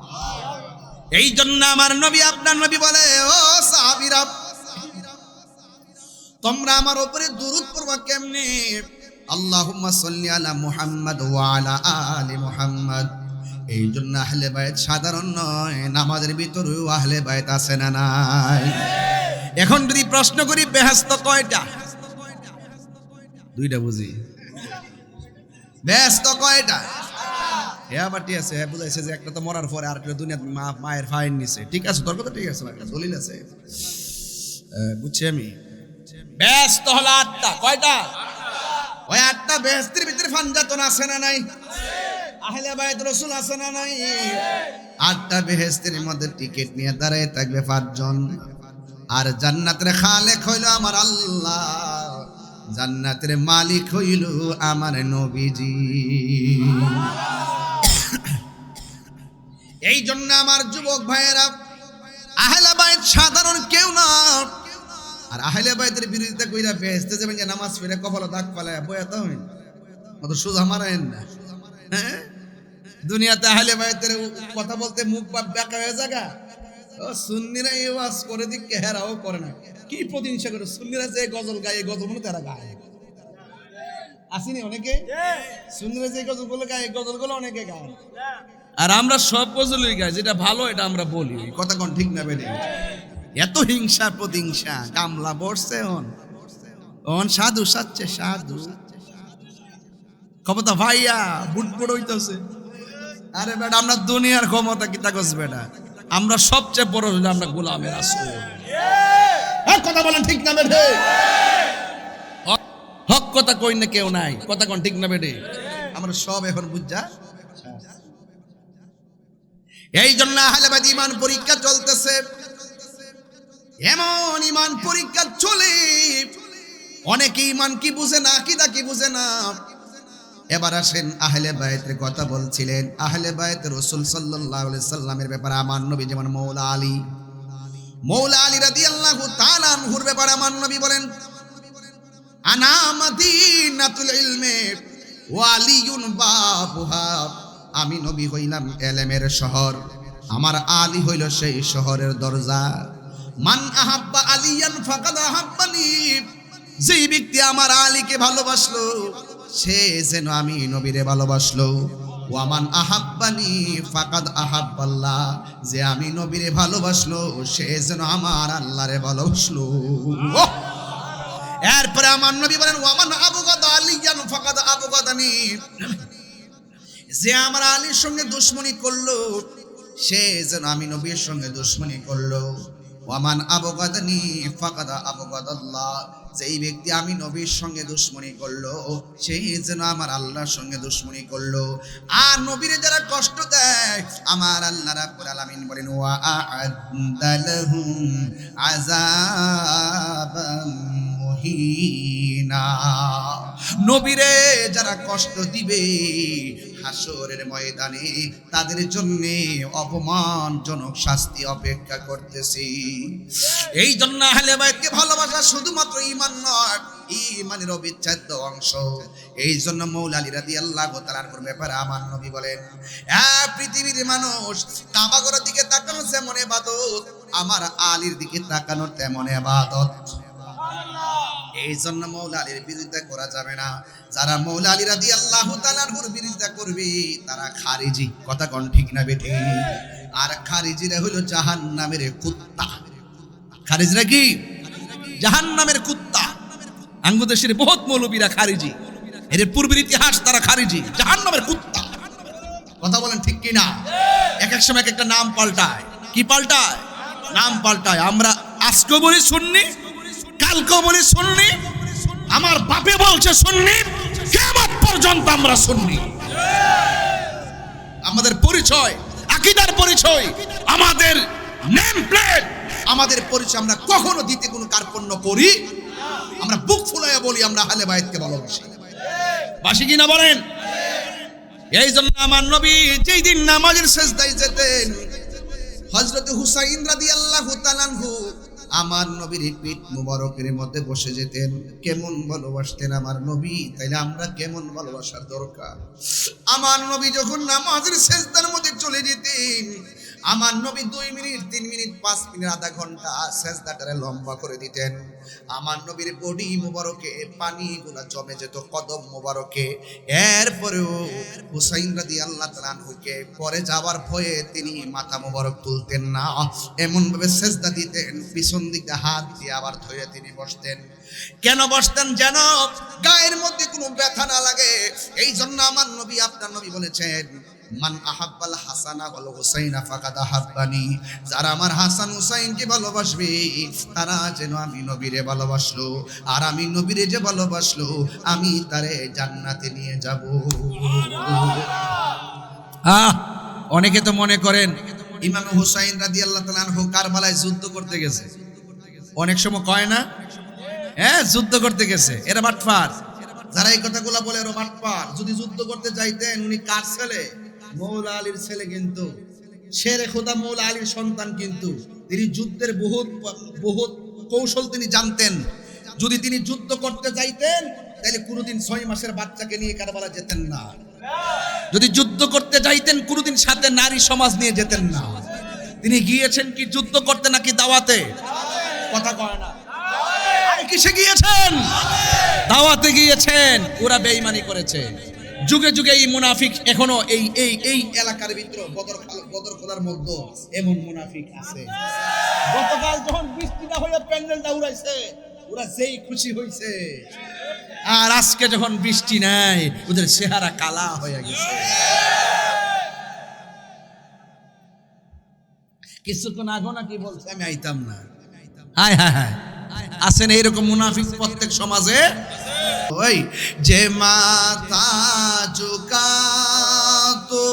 এই জন্য আমার নবী আপনার নবী বলে, ও সাহাবীরা তোমরা আমার উপরে দুরূদ পড়বা কেমনে? আল্লাহুম্মা সাল্লি আলা মুহাম্মাদ ওয়া আলা আলি মুহাম্মাদ। এই জন্য আহলে বাইত সাধারণ নয়, নামাজের ভিতরেও আহলে বাইত আছে না নাই? এখন যদি প্রশ্ন করি বেহেশত কয়টা? দুইটা বুঝি। বেহেশত কয়টা? হ্যাঁ বাটি আছে, হ্যাঁ বুঝাইছে যে একটা তো মরার পরে আর একটা দুনিয়াতে মায়ের ফাইন নিছে। ঠিক আছে, তোর কথা ঠিক আছে, না দলিল আছে, বুঝছি আমি। বেহেশত হলো 8টা। কয়টা? ওই 8টা বেহেশতের ভিতরে ফানজাতন আছে না নাই? আহলে বাইত রাসূল আছে না নাই? 8টা বেহেশতের মধ্যে টিকিট নিয়ে দাঁড়ায় থাকবে 5 জন। আর জান্নাতের খালেক হইল আমার আল্লাহ, জান্নাতের মালিক হইল আমার নবীজি। এই জন্য আমার যুবক ভাইয়েরা, আহলে বাইত সাধারণ কেউ না। আর আহলে বাইতের বিরোধিতা কইরা বেহেশতে যাবেন যে নামাজ পড়ে কপালে দাগ পালায় বয়াতা হইন মত সোজা মারায়েন না। হ্যাঁ, দুনিয়াতে আহলে বাইতের কথা বলতে মুখ বা বেকা হয়ে জায়গা। ও সুন্নিরা এই ওয়াজ করে দিক হেরাও করে না, কি প্রতিহিংসা করে। সুন্নিরা যে গজল গায় এই গজল মনে তারা গায়, আসেনি অনেকে সুন্নিরা যে গজল গুলো গায় এই গজল গুলো অনেকে গায়, আর আমরা সব গজলই গাই, যেটা ভালো এটা আমরা বলি। কথা কোন ঠিক না বেরে? এত হিংসা প্রতিহিংসা কামলা বসছে অন সাধু সাচ্ছে সাধু ক্ষমতা ভাইয়া বুট বুট হইতেছে। আরে বেটা আমরা দুনিয়ার ক্ষমতা কি তাকস বেটা, আমরা সবচেয়ে বড় হইলে আমরা গোলামের রাসূল। কথা বলেন ঠিক না বেটে? হক কথা কই না কেউ নাই, কথা কোন ঠিক না বেটে? আমরা সব এখন বুঝা। এই জন্য আহলে বাইত ঈমান পরীক্ষা চলতেছে, এমন ঈমান পরীক্ষা চলে অনেকে ঈমান কি বুঝে না, আকীদা কি বুঝে না। এবার আসেন আহলে বাইতের কথা বলছিলেন, আহলে বাইত রাসূল সাল্লাল্লাহু আলাইহি সাল্লামের ব্যাপারে আমার নবী যেমন মৌলা আলী রাদিয়াল্লাহু তাআলা আনহুর ব্যাপারে আমার নবী বলেন, আনা মাদিনাতুল ইলমি ওয়া আলিয়ুন বাবুহা, আমি নবী হইলাম এলেমের শহর, আমার আলী হইল সেই শহরের দরজা। মান আহাব্বা আলিয়ান ফাকাদ আহাব্বানি, যেই ব্যক্তি আমার আলীকে ভালোবাসলো সে যেন আমি নবীরে ভালোবাসলো। ওয়ামান আহাব্বানি ফাকাদ আহাব্বাল্লাহ, যে আমি নবীরে ভালোবাসলো সে যেন আমার আল্লাহরে ভালোবাসলো। এরপরে আমার নবী বলেন, ওয়ামান আবগাদা আলিয়ান ফাকাদ আবগাদানি, যে আমার আলীর সঙ্গে দুশমনি করলো সে যেন আমি নবীর সঙ্গে দুশমনি করলো। ওয়ামান আবগাদানি ফাকাদ আবগাদাল্লাহ, যেই ব্যক্তি আমি নবীর সঙ্গে দুশমনি করলো সেই যেন আমার আল্লাহর সঙ্গে দুশমনি করলো। আর নবীরে যারা কষ্ট দেয় আমার আল্লাহ রাব্বুল আলামিন বলেন, ওয়া আ'আদ্দা লাহুম আযাবাম মুহিনা, নবীরে যারা কষ্ট দিবে হাসরের ময়দানে তাদের জন্য অপমানজনক শাস্তি অপেক্ষা করতেছি। এই জন্য আহলে বাইতকে ভালোবাসা শুধুমাত্র ঈমান নয়, ঈমানের অবিচ্ছেদ্য অংশ। এই জন্য মৌলা আলী রাদিয়াল্লাহু তাআলার ব্যাপারে আমার নবী বলেন, পৃথিবীর মানুষ কাবাগরের দিকে তাকানো যেমন ইবাদত, আমার আলীর দিকে তাকানো তেমন ইবাদত। এই জন্য মৌলা আলীর বিরোধিতা করা যাবে না। যারা মৌলা আলী রাদিয়াল্লাহু তাআলার বিরোধিতা করবে তারা খারিজি। কথা কোন ঠিক না বেঠি? আর খারিজিরা হলো জাহান্নামের কুত্তা। খারিজরা কি? জাহান্নামের কুত্তা। আঙ্গুদেশের বহুত মৌলবীরা খারিজি, এর পূর্বের ইতিহাস তারা খারিজি, জাহান্নামের কুত্তা। কথা বলেন ঠিক কি না? এক এক সময় এক একটা নাম পাল্টায়। কি পাল্টায়? নাম পাল্টায়। আমরা আজকে বলি সুন্নি, কালকে বলি সুন্নি, আমার বাপে বলছে সুন্নি, কিয়ামত পর্যন্ত আমরা সুন্নি। আমাদের পরিচয়, আকীদার পরিচয়, আমাদের নেম প্লেট, আমাদের পরিচয় আমরা কখনো দিতে কোনো কার্পণ্য করি। আমরা বুক ফুলাইয়া বলি আমরা আহলে বাইতকে ভালোবাসি। বাসি কিনা বলেন? এই জন্য আমার নবী যেই দিন নামাজের সেজদায় যেতেন, হযরত হুসাইন রাদিয়াল্লাহু তাআলা আনহু আমার নবীর পিঠ মুবারকের মধ্যে বসে যেতেন। কেমন ভালোবাসতেন আমার নবী, তাইলে আমরা কেমন ভালোবাসার দরকার। আমার নবী যখন নামাজের সেজদার মধ্যে চলে যেতেন, আমার নবী 2 মিনিট 3 মিনিট 5 মিনিট আধা ঘন্টা সেজদাটারে লম্বা করে দিতেন। আমার নবীর বডি মুবারকে পানিগুলা জমে যেত কদম মুবারকে। এরপরেও হুসাইন রাদিয়াল্লাহু তাআলা আনহুকে পরে যাওয়ার ভয়ে তিনি মাথা মুবারক তুলতেন না, এমন ভাবে সেজদা দিতেন, পিছন দিকে হাত দিয়ে আবার ধরে তিনি বসতেন। কেন বসতেন? যেন গায়ের মধ্যে কোনো ব্যথা না লাগে। এই জন্য আমার নবী, আপনার নবী বলেছেন, মান আহাব্বাল হাসানা ওয়াল হুসাইনা ফাকাদ আহাব্বানি, যারা আমার হাসান হুসাইনকে ভালোবাসবে তারা যেন আমি নবীরে ভালোবাসলো, আর আমি নবীরে যে ভালোবাসলো আমি তারে জান্নাতে নিয়ে যাব। অনেকে তো মনে করেন ইমাম হুসাইন রাদিয়াল্লাহু তাআলা আনহু কারবালায় যুদ্ধ করতে গেছে। অনেক সময় কয় না, যুদ্ধ করতে গেছে। এরা বাটপার, যারা এই কথাগুলো বলে এরা বাটপার। যদি যুদ্ধ করতে যাইতেন, উনি কার ছেলে? মৌলা আলীর ছেলে, কিন্তু শেরে খোদা মৌলা আলীর সন্তান, কিন্তু তিনি যুদ্ধের বহুত কৌশল তিনি জানতেন। যদি তিনি যুদ্ধ করতে যাইতেন তাহলে কোনোদিন 6 মাসের বাচ্চাকে নিয়ে কারবালা যেতেন না। যদি যুদ্ধ করতে যাইতেন কোনোদিন সাথে নারী সমাজ নিয়ে যেতেন না। তিনি গিয়েছেন কি যুদ্ধ করতে নাকি দাওয়াতে? কথা কয় না। কিসে গিয়েছেন? দাওয়াতে গিয়েছেন। ওরা বেঈমানি করেছে। যুগে যুগে এই মুনাফিক এখনো এই এলাকার ভিতরে বদর খোলার মধ্যে এমন মুনাফিক আছে। গতকাল যখন বৃষ্টিটা হয়ে প্যান্ডেলটা উড়াইছে, ওরা যেই খুশি হইছে, আর আজকে যখন বৃষ্টি নাই ওদের চেহারা কালা হয়ে গেছে। কিছুক্ষণ আগে নাকি বলছে আমি আইতাম না। হায় হায় হায়, আছেন এইরকম মুনাফিক প্রত্যেক সমাজে। ওই যে মাথা ঝুকাতো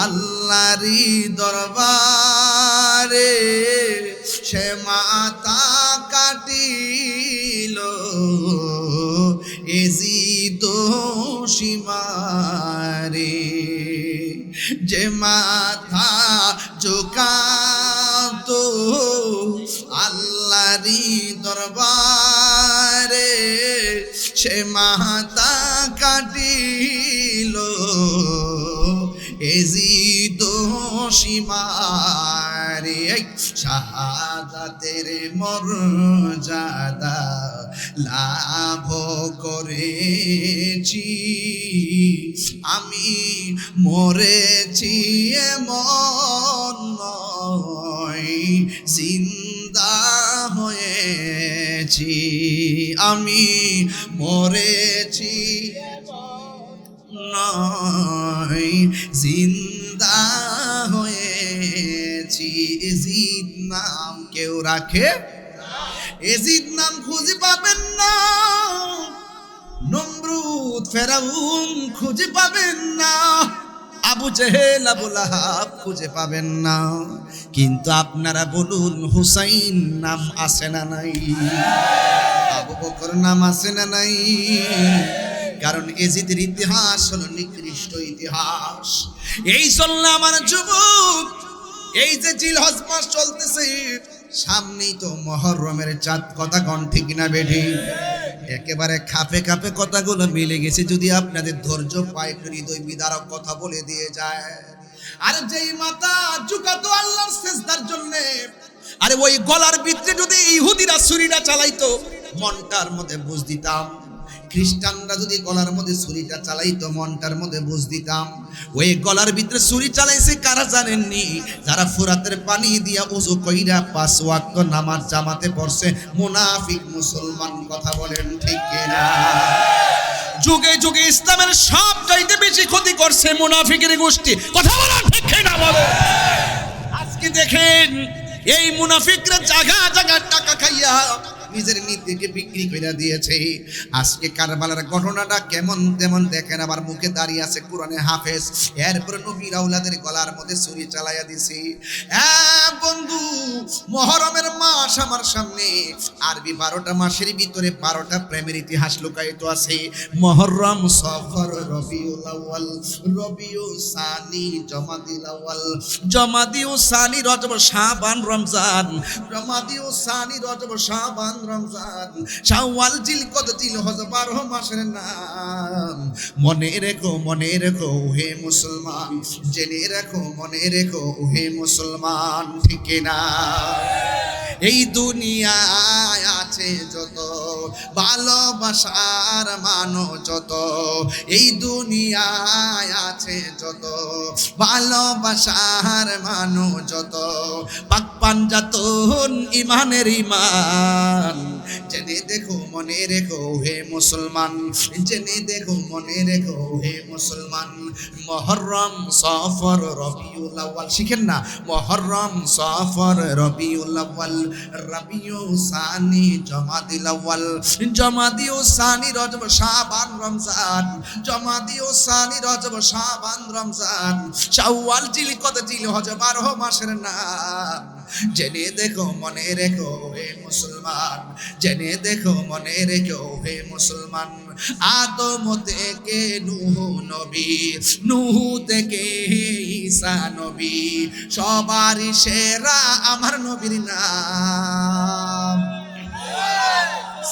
আল্লাহরি দরবারে, সে মাথা কাটিল এজিদ সীমারে। যে মাথা ঝুকাতো আল্লাহরি দরবারে, সে মাথা কাটিল এজিদ সীমারে। শাহাদাতের মর্যাদা লাভ করেছি আমি, মরেছি এমন নয়, জিন্দা হয়েছি আমি, মরেছি নয়, জিন্দা হয়েছি। এজিদ নাম কেউ রাখে? এজিদ নাম খুঁজে পাবেন না। নমরুদ ফেরাউন খুঁজে পাবেন না। আবু জেহেল আবু লাহাব খুঁজে পাবেন না। কিন্তু আপনারা বলুন হুসাইন নাম আছে না নাই? আবু বকর নাম আছে না নাই? কারণ এজিদের ইতিহাস হলো নিকৃষ্ট ইতিহাস। এই চলনা আমার যুবক, এই যে জিলহজ মাস চলতেছে, সামনেই তো মুহররমের চাঁদ। কথা কোন ঠিক না বেঠি? একেবারে খাপে খাপে কথাগুলো মিলে গেছে। যদি আপনাদের ধৈর্য পায়, একটু হৃদয় বিদারক কথা বলে দিয়ে যায়। আরে যেই মাথা ঝুঁকাতো আল্লাহর সিজদার জন্য, আরে ওই গলার ভিতরে যদি ইহুদিরা ছুরিটা চালাইতো, মনটার মধ্যে বুঝ দিতাম। খ্রিস্টানরা যদি গলার মধ্যে ছুরিটা চালাইতো, মনটার মধ্যে বুঝ দিতাম। ওই গলার ভিতরে ছুরি চালাইছে কারা জানেননি? যারা ফুরাতের পানি দিয়া ওযু কইরা 5 ওয়াক্ত নামাজ জামাতে পড়ছে, মুনাফিক মুসলমান। কথা বলেন ঠিক কিনা? যুগে যুগে ইসলামের সব চাইতে বেশি ক্ষতি করছে মুনাফিকের গোষ্ঠী। কথা বলেন ঠিক কিনা? বলে আজকে দেখেন এই মুনাফিকরা জায়গা জায়গা টাকা খাইয়া নিজের নীতিকে বিক্রি করে দিয়েছে। আজকে কারবালার ঘটনাটা কেমন তেমন দেখেন, আবার মুখে দাঁড়িয়ে আছে কোরআনে হাফেজ, এরপর নবীর আওলাদের গলার মধ্যে ছুরি চালাইয়া দিছি। বন্ধু, মুহররমের মাস আমার সামনে। আরবি 12টা মাসের ভিতরে 12টা প্রেমের ইতিহাস লুকায়িত আছে। মুহররম, সফর, রবিউল আউয়াল, রবিউল সানি, জমাদিউল আউয়াল, জমাদিউল সানি, রজব, শাবান, রমজান, জমাদিউল সানি, রজব, শাবান, রমজান, শাওয়াল, জিলকদ, জিলহজ, 12 মাসের নাম। মনে রেখো হে মুসলমান, জেনে রাখো, মনে রেখো হে মুসলমান। ঠিক না? এই দুনিয়ায় আছে যত ভালোবাসার মানো যত, এই দুনিয়ায় আছে যত ভালোবাসার মানো যত, পাক পাঞ্জাতন ইমানের ইমান। জেনে দেখো, মনে রেখো হে মুসলমান, জেনে দেখো, মনে রেখো হে মুসলমান। মুহররম, সফর, রবিউল আউয়াল, শিখেন না? মুহররম, সফর, রবিউল আউয়াল, রবিউল সানি, জমাদিউল আউয়াল, জমাদিউল সানি, রজব, শাবান, রমজান, জমাদিউল সানি, রজব, শাবান, রমজান, শাওয়াল, জিলকদ, জিলহজ, 12 মাসের নাম। জেনে দেখো মনে রেখো হে মুসলমান, জেনে দেখো মনে রেখো হে মুসলমান, আদম থেকে নূহ নবী, নূহ থেকে ঈসা নবী, সবারই সেরা আমার নবীর নাম।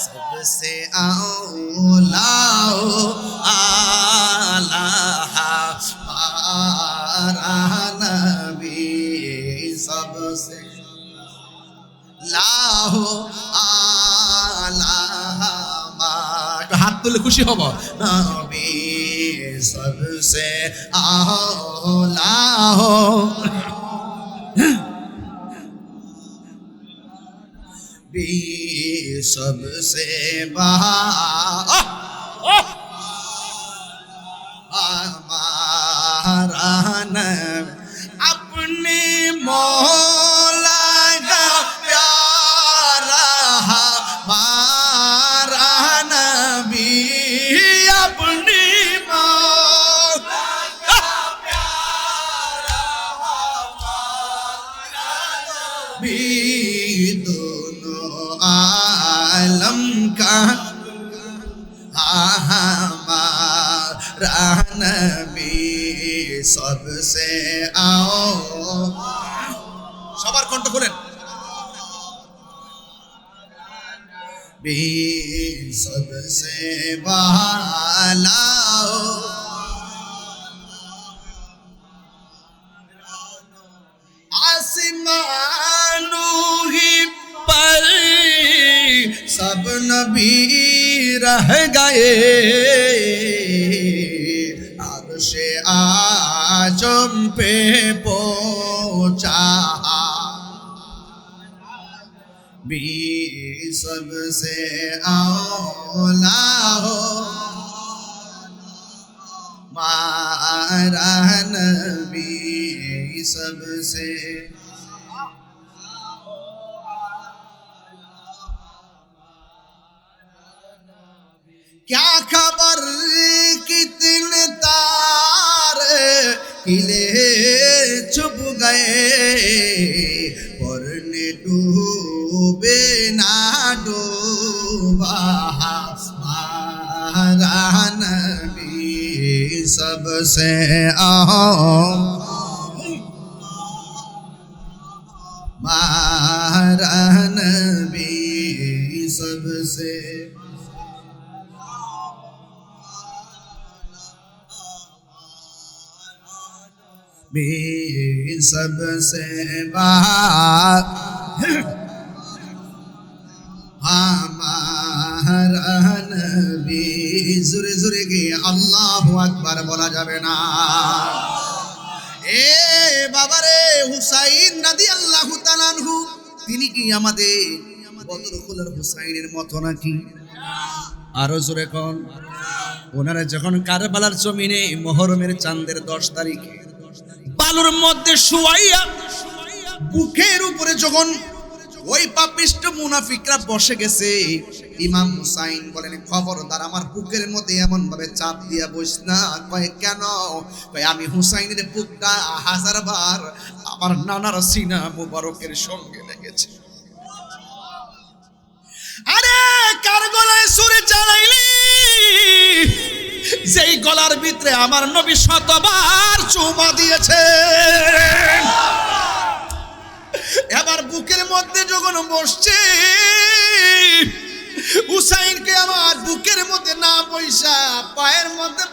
सबसे औला आला हमारा नबी, सबसे लाहो आला हमारा, हाथ तुले खुशी हब, नबी सबसे औला हो भी सबसे हमारा नबी, अपने मौला का प्यारा हमारा नबी, अपने मौला का प्यारा हमारा नबी, आलम का हमारा नबी सबसे आओ, সবার কণ্ঠ খুলেন, भी सबसे वाला आसमानों ही पर सब नबी रह गए, अर्शे आजम पे पहुंचा भी सबसे औला हो मारा नबी, सबसे क्या खबर कितने तारे हिले छुप गए, पढ़ने डूबे ना डूबा हमारा नबी, सबसे हमारा नबी, सबसे भी सबसे बात हमारा नबी, जुरे जुरे गিয়ে আল্লাহু আকবার বলা যাবে না। এ বাবারে, হুসাইন রাদিয়াল্লাহু তাআলা আনহু, তিনি কি আমাদের বদরকুলের হুসাইনের মতো নাকি? আরো জোরে কোন, ওনারা যখন কারবালার জমিনে মুহররমের চাঁদের 10 তারিখে বালুর মধ্যে শুয়াইয়া বুকের উপরে যখন ওই পাপিষ্ট মুনাফিকরা বসে গেছে, ইমাম হুসাইন বলেন, খবরদার আমার বুকের মধ্যে এমন ভাবে চাপ দিয়া বস না। কয় কেন? কয় আমি হুসাইনের বুকটা 1000 বার আমার নানার সিনা মুবারকের সঙ্গে লেগেছে। আরে কার গলায় ছুরি চালাইলি, যেই গলার ভিতরে আমার নবী 100 বার চুমা দিয়েছে। এবার বুকের মধ্যে যখন বসছে, হুসাইনকে আমার বুকের মধ্যে না বইসা পায়ের মধ্যে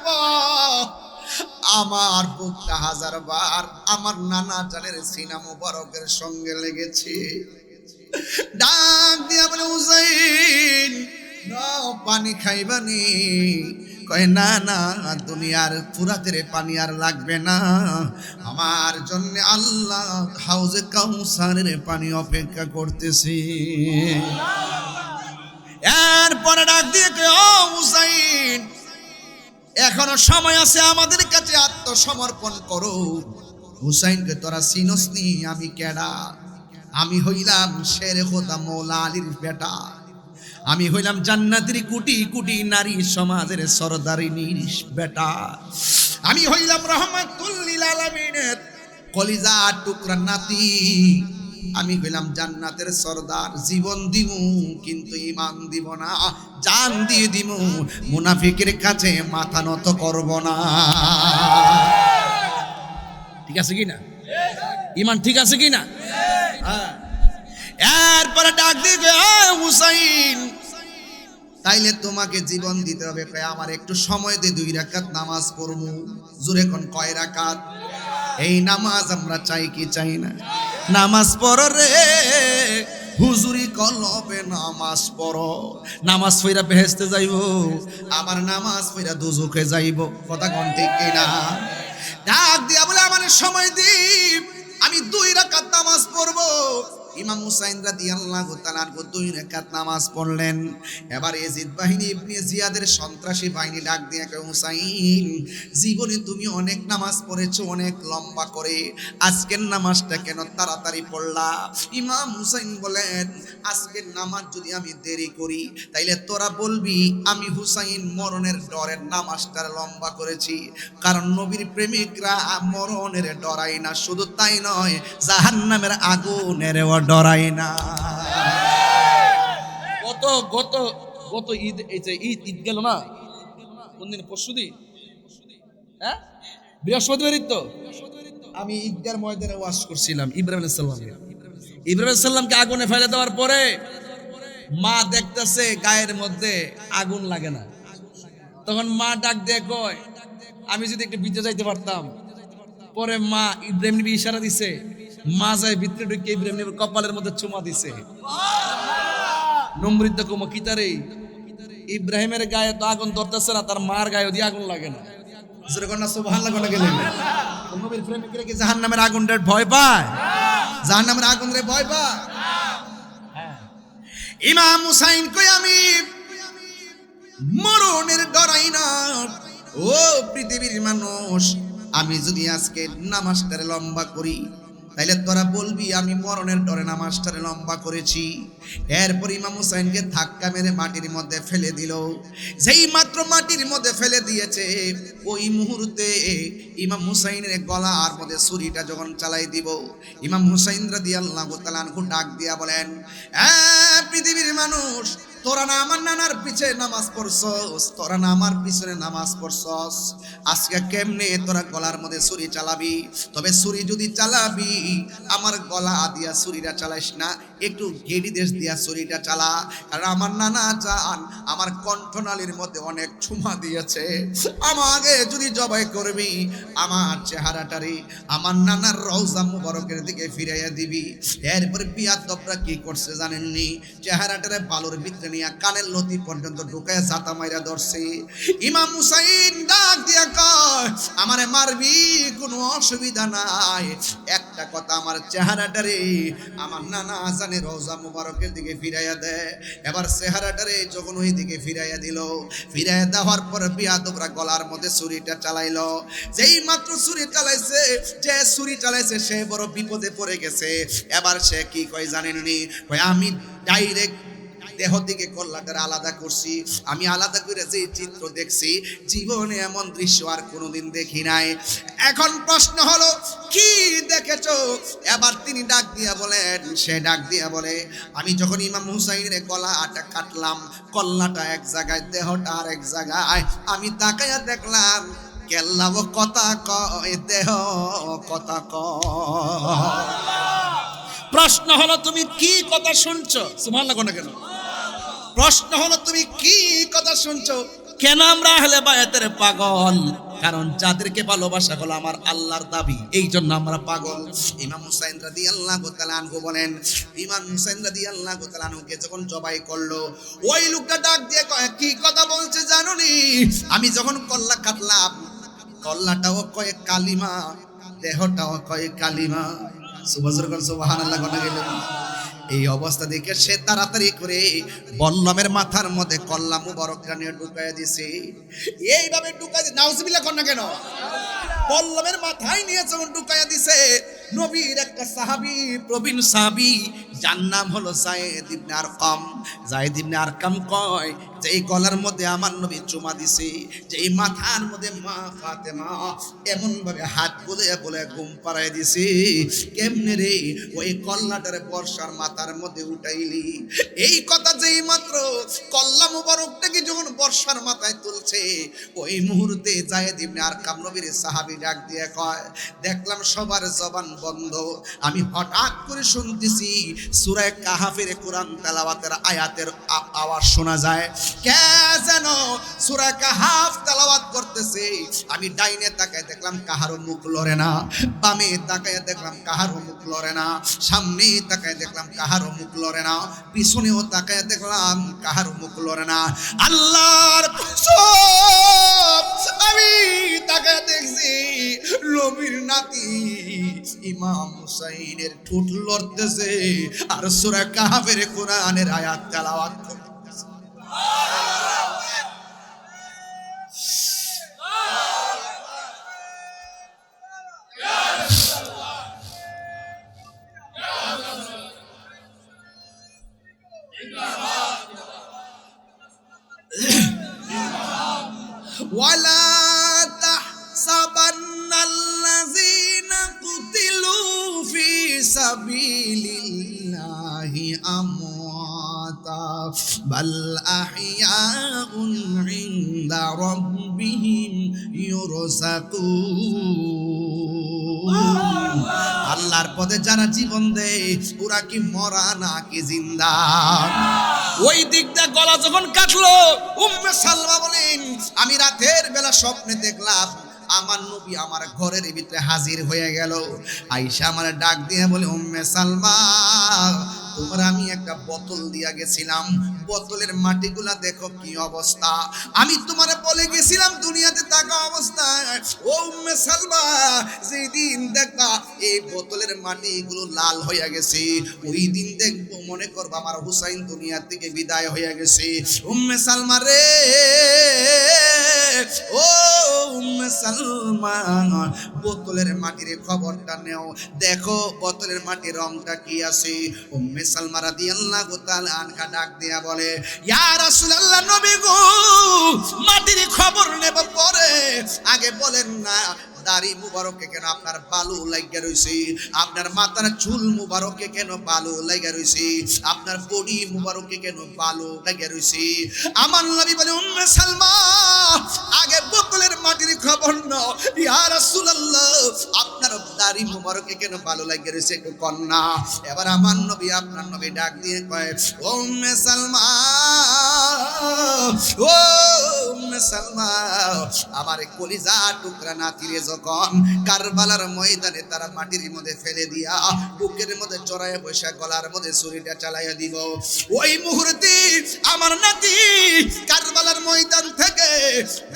আমার বুকটা 1000 বার আমার নানা জানের সিনা মুবারকের সঙ্গে লেগেছে। ডাক দিয়া বলে, হুসাইন নাও পানি খাইবানি? কয় না না, দুনিয়ার ফুরাতের পানি আর লাগবে না, আমার জন্য আল্লাহ হাউজে কাউসারের পানি অপেক্ষা করতেছি। এরপরে ডাক দিয়ে কয়, ও হুসাইন, এখনো সময় আছে, আমাদের কাছে আত্মসমর্পণ করো। হুসাইনকে তোরা চিনস নি আমি কেডা? আমি হইলাম শেরে খোদা মৌলা আলীর বেটা, আমি হইলাম জান্নাতের কোটি কোটি নারী সমাজের সরদারিনীর বেটা, আমি হইলাম রহমাতুল লিল আলামিনের কলিজা টুকরা নাতি, আমি হইলাম জান্নাতের সরদার, জীবন দিব কিন্তু ঈমান দিব না, জান দিয়ে দিব, মুনাফিকের কাছে মাথা নত করব না। ঠিক আছে কি না? ঈমান ঠিক আছে কি না? হ্যাঁ। এরপরে ডাক দিয়ে হুসাইন, তাইলে তোমাকে জীবন দিতে হবে, কয় আমার একটু সময় দে, 2 রাকাত নামাজ পড়বো। জোরে কোন কয় রাকাত? এই নামাজ আমরা চাই কি চাই না? নামাজ পড়ো রে হুজুরি কলবে, নামাজ পড়ো। নামাজ পড়া বেহেশতে যাইব, আমার নামাজ পড়া দোজখে যাইব। কথা কোন ঠিক কিনা? ডাক দিয়া বলে আমার সময় দি, আমি 2 রাকাত নামাজ পড়বো। ইমাম হুসাইন রাদিয়াল্লাহু তাআলা 2 রাকাত নামাজ পড়লেন। এবার ইয়াজিদ বাহিনী ইবনে জিয়াদের সন্ত্রাসী বাহিনী ডাক দিয়ে কয়, হুসাইন জীবনে তুমি অনেক নামাজ পড়েছো, অনেক লম্বা করে, আজকের নামাজটা কেন তাড়াতাড়ি পড়লা? ইমাম হুসাইন বলেন, আজকের নামাজ যদি আমি দেরি করি তাইলে তোরা বলবি আমি হুসাইন মরণের ডরের নামাজটা লম্বা করেছি। কারণ নবীর প্রেমিকরা মরণের ডরাই না, শুধু তাই নয় জাহান্নামের আগুনের ডরাই না। গত ঈদ, এই যে ঈদ গেল না, কোন দিন? পরশুদিন, হ্যাঁ, বৃহস্পতিবারই তো। আমি ঈদগার ময়দানে ওয়াজ করছিলাম ইব্রাহিম আলাইহিস সালামকে। ইব্রাহিম আলাইহিস সালামকে আগুনে ফেলে দেওয়ার পরে মা দেখতেছে গায়ের মধ্যে আগুন লাগে না। তখন মা ডাক দিয়ে কয়, আমি যদি একটু ভিতরে যাইতে পারতাম। পরে মা ইব্রাহিম নবী ইশারা দিছে, মা যায় ভিতরে ঢুকে ইব্রাহিম নবীর কপালের মধ্যে চুমা দিছে। নমৃত কুমো কিতারে, ইব্রাহিমের গায়ে তো আগুন ধরতেছে না, তার মার গায়ে দিয়ে আগুন লাগে না। সুবহানাল্লাহ বলে গেলেন। নবীর প্রেমিকরা কি জাহান্নামের আগুনের ভয় পায়? জাহান্নামের আগুনের ভয় পায়? ইমাম হুসাইন কই আমি মরণের ডরাই না। ও পৃথিবীর মানুষ, আমি যদি আজকে নামাজটারে লম্বা করি তাইলে তোরা বলবি আমি মরণের ডরে নামাজটারে লম্বা করেছি। এরপর ইমাম হুসাইনকে ধাক্কা মেরে মাটির মধ্যে ফেলে দিল। যেই মাত্র মাটির মধ্যে ফেলে দিয়েছে, ওই মুহূর্তে ইমাম হুসাইনের গলার মধ্যে ছুরিটা যখন চালাই দিব, ইমাম হুসাইন রাদিয়াল্লাহু তাআলা আনহু ডাক দিয়া বলেন, পৃথিবীর মানুষ, তোরা না আমার নানার পিছে নামাজ পড়ছস, তোরা না আমার পিছনে নামাজ পড়ছস, আজকে কেমনে তোরা গলার মধ্যে ছুরি চালাবি? তবে ছুরি যদি চালাবি আমার গলা দিয়া ছুরিটা চালাইস না, একটু গেড়ি দেশ দিয়া ছুরিটা চালা। কারণ আমার নানা জান আমার কণ্ঠনালীর মধ্যে অনেক চুমা দিয়েছে, আমাকে যদি জবাই করবি আমার চেহারাটারে আমার নানার রওজা মুবারকের দিকে ফিরাইয়া দিবি। এরপর বিয়াদবরা কি করছে জানেননি? চেহারাটারে বালুর ভিতরে নিয়ে কানের লতি পর্যন্ত ঢুকায় জাতা মাইরা ধরছে। ইমাম হুসাইন ডাক দিয়া কয়, আমারে মারবি কোনো অসুবিধা নাই, একটা কথা আমার চেহারাটারে আমার নানা আজানের রওজা মুবারকের দিকে ফিরাইয়া দে। এবার চেহারাটারে যখন ওই দিকে ফিরাইয়া দিল, ফিরাইয়া দেওয়ার পর বিয়াদবরা গলার মধ্যে ছুরিটা চালাইলো। যেই মাত্র ছুরি চালাইছে, যে ছুরি চালাইছে সে বড় বিপদে পড়ে গেছে। এবার সে কি কয় জানেননি? কয় আমি ডাইরেক্ট দেহ থেকে কল্লাটার আলাদা করছি, আমি আলাদা করে যে চিত্র দেখছি জীবনে এমন দৃশ্য আর কোনোদিন দেখি নাই। এখন প্রশ্ন হলো কি দেখেছো? এবার তিনি ডাক দিয়া বলেন, সে ডাক দিয়া বলে, আমি যখন ইমাম হুসাইনের গলাটা কাটলাম, কল্লাটা এক জায়গায়, দেহটা আর এক জায়গায়, আমি তাকাইয়া দেখলাম কেল্লাও কথা কয়, দেহ কথা কয়। প্রশ্ন হলো তুমি কি কথা শুনছো? সুবহানাল্লাহ কোন কেন? প্রশ্ন হলো তুমি কি কথা শুনছো? কেন আমরা আহলে বায়াতের পাগল? কারণ যাদেরকে ভালোবাসা হলো আমার আল্লাহর দাবি, এই জন্য আমরা পাগল। ইমাম হুসাইন রাদিয়াল্লাহু তাআলা আনহু বলেন, ইমাম হুসাইন রাদিয়াল্লাহু তাআলা আনহুকে যখন জবাই করলো, ওই লোকটা ডাক দিয়ে কয়, কি কথা বলছে জানোনি? আমি যখন কল্লা কাটলাম, কল্লাটাও কয় কালিমা, দেহটাও কয় কালিমা। সুবহানাল্লাহ কোন গেল? এই অবস্থা দেখে সে তাড়াতাড়ি করে বল্লমের মাথার মধ্যে কল্লা মুবারকটা নিয়ে ঢুকাইয়া দিছে। এইভাবে ঢুকাই দিয়ে নাউজুবিল্লাহ কোন কেন? বল্লমের মাথায় নিয়ে যখন ঢুকাইয়া দিছে, নবীর একটা সাহাবী, প্রবীণ সাহাবী, যার নাম হলো যায়েদ ইবনে আরকাম। যায়েদ ইবনে আরকাম কয়, যে এই গলার মধ্যে আমার নবী চুমা দিছে, যে এই মাথার মধ্যে মা ফাতেমা এমন ভাবে হাত বলে বলে ঘুম পাড়ায় দিছে, কেমনে রে ওই কল্লাটারে বর্ষার মাথার মধ্যে উঠাইলি। এই কথা যেই মাত্র কল্লা মুবারকটাকে যখন বর্ষার মাথায় তুলছে, ওই মুহূর্তে জায়েদ ইবনে আরকাম নবীর সাহাবী ডাক দিয়ে কয়, দেখলাম সবার জবান বন্ধ, আমি হঠাৎ করে শুনতেছি সূরা কাহাফের কোরআন তেলাওয়াতের আয়াতের আওয়াজ শোনা যায়। কে যেন সূরা কাহাফ তেলাওয়াত করতেছে। আমি ডাইনে তাকায় দেখলাম কাহারও মুখ লড়ে না, বামে তাকায় দেখলাম কাহারও মুখ লড়ে না, সামনে তাকায় দেখলাম কাহারও মুখ লড়ে না, পিছনেও তাকায় দেখলাম কাহারও মুখ লড়ে না। আল্লাহর কসম, আমি তাকায় দেখছি নবীর নাতি ইমাম হুসাইনের ঠোঁট লড়তেছে আর সূরা কাহাফের কোরআনের আয়াত তেলাওয়াত করতেছে। ওয়ালা তাহসাবান্নাল্লাযীনা কুতিলু ফি সাবিলিল্লাহি আমওয়াতা বাল আহইয়াউন ইনদা রাব্বিহিম ইউরযাকুন। আল্লাহর পথে যারা জীবন দেয় ওরা কি মরা নাকি জিন্দা? ওই দিকটা গলা যখন কাটলো, উম্মে সালমা বলেন আমি রাতের বেলা স্বপ্নে দেখলাম আমার নবী আমার ঘরের ভিতরে হাজির হয়ে গেল। আয়েশা আমার ডাক দিয়ে বলে, উম্মে সালমা তোমরা আমি একটা বোতল দিয়া গেছিলাম, বোতলের মাটিগুলা দেখো কি অবস্থা। আমি তোমারে বলে গেছিলাম দুনিয়াতে থাকা অবস্থায় ও উম্মে সালমা যেই দিন দেখবা এই বোতলের মাটিগুলো লাল হয়ে গেছে, ওই দিন দেখবো মনে করবা আমার হুসাইন দুনিয়া থেকে বিদায় হয়ে গেছে। উম্মে সালমা রে, ও উম্মে সালমা বোতলের মাটির খবরটা নেও, দেখো বোতলের মাটির রংটা কি আছে। উম্মে সালমা রাদিয়াল্লাহু তাআলা আনহা ডাক দিয়া বলে, ইয়া রাসূলুল্লাহ নবী গো, মাটির খবর নেব পরে, আগে বলেন না দাড়ি মুবারকে কেন আপনার বালু লাগিয়া রইছে, আপনার মাথার চুল মুবারকে কেন বালু লাগিয়া রইছে, আপনার বডি মুবারকে কেন বালু লাগিয়া রইছে। আমার নবী বলে, উম্মে সালমা আগে বোতলের মাটির খবর নাও, ইয়া রাসূলুল্লাহ আপনার দাড়ি মুবারকে কেন বালু লাগিয়া রইছে একটু কন্যা। এবার আমার নবী আপনার নবী ডাক দিয়ে কয়, উম্মে সালমা, ও উম্মে সালমা আমার কলিজা টুকরা নাতিরে যখন কারবালার ময়দানে তারা মাটির মধ্যে ফেলে দিয়া বুকের মধ্যে চড়াইয়া বসে গলার মধ্যে ছুরিটা চালাইয়া দিব, ওই মুহূর্তে আমার নাতি কারবালার ময়দান থেকে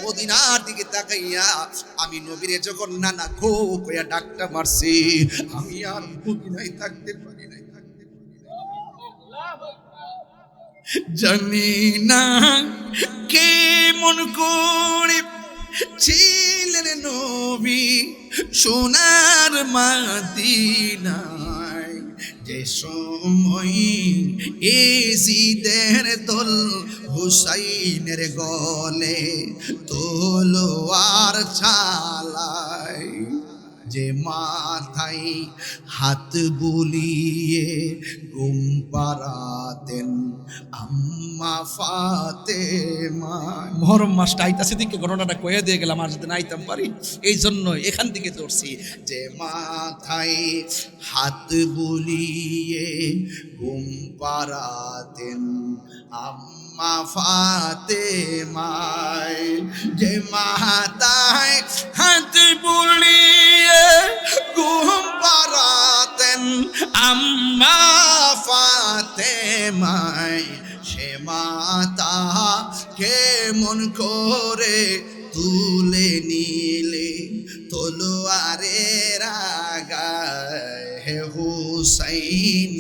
মদিনার দিকে তাকাইয়া আমি নবীরে যখন নানা খো কইয়া ডাকটা মারছি, আমি আর মদিনায় থাকতে পারি নাই। জানি না কে মন করে ছিলেন নবী সোনার মদিনায়, যে সময় এজিদের দল হুসাইনের গলে তলোয়ার চালায়, যে মাথায় হাত বুলিয়ে ঘুম পাড়াতেন আম্মা ফাতেমা। মহরম মাসটা আইতাছে দিকে ঘটনাটা কয়ে দিয়ে গেলাম, আর যদি আইতাম পারি এই জন্য এখান থেকে ধরছি। যে মাথায় হাত বুলিয়ে ঘুম পাড়াতেন আম্মা ফাতেমায়, যে মাথায় হাত বুলিয়ে ঘুম পাড়াতেন আম্মা ফাতেমায়, সে মাতা কেমন করে তুলে নিলে তলোয়ারের আগায়, হে হুসাইন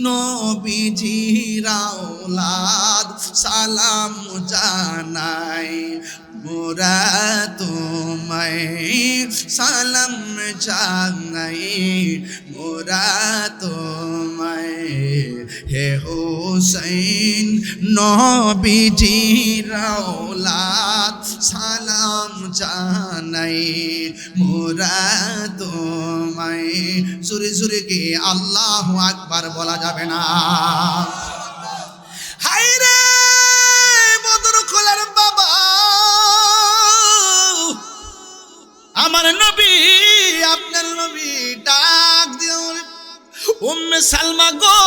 নবীজির আওলাদ সালাম জানাই, মোরা তোমায় সালাম জানাই, মোরা তোমায় হে হুসাইন নবীজির আওলাদ সালাম জানাই মোরা তোমায়। সুরে সুরে কি আল্লাহু আকবার বলা যাবে না? হায়রে বদর খোলার বাবা, আমার নবী, আপনার নবী ডাক দিও, উম্মে সালমা গো,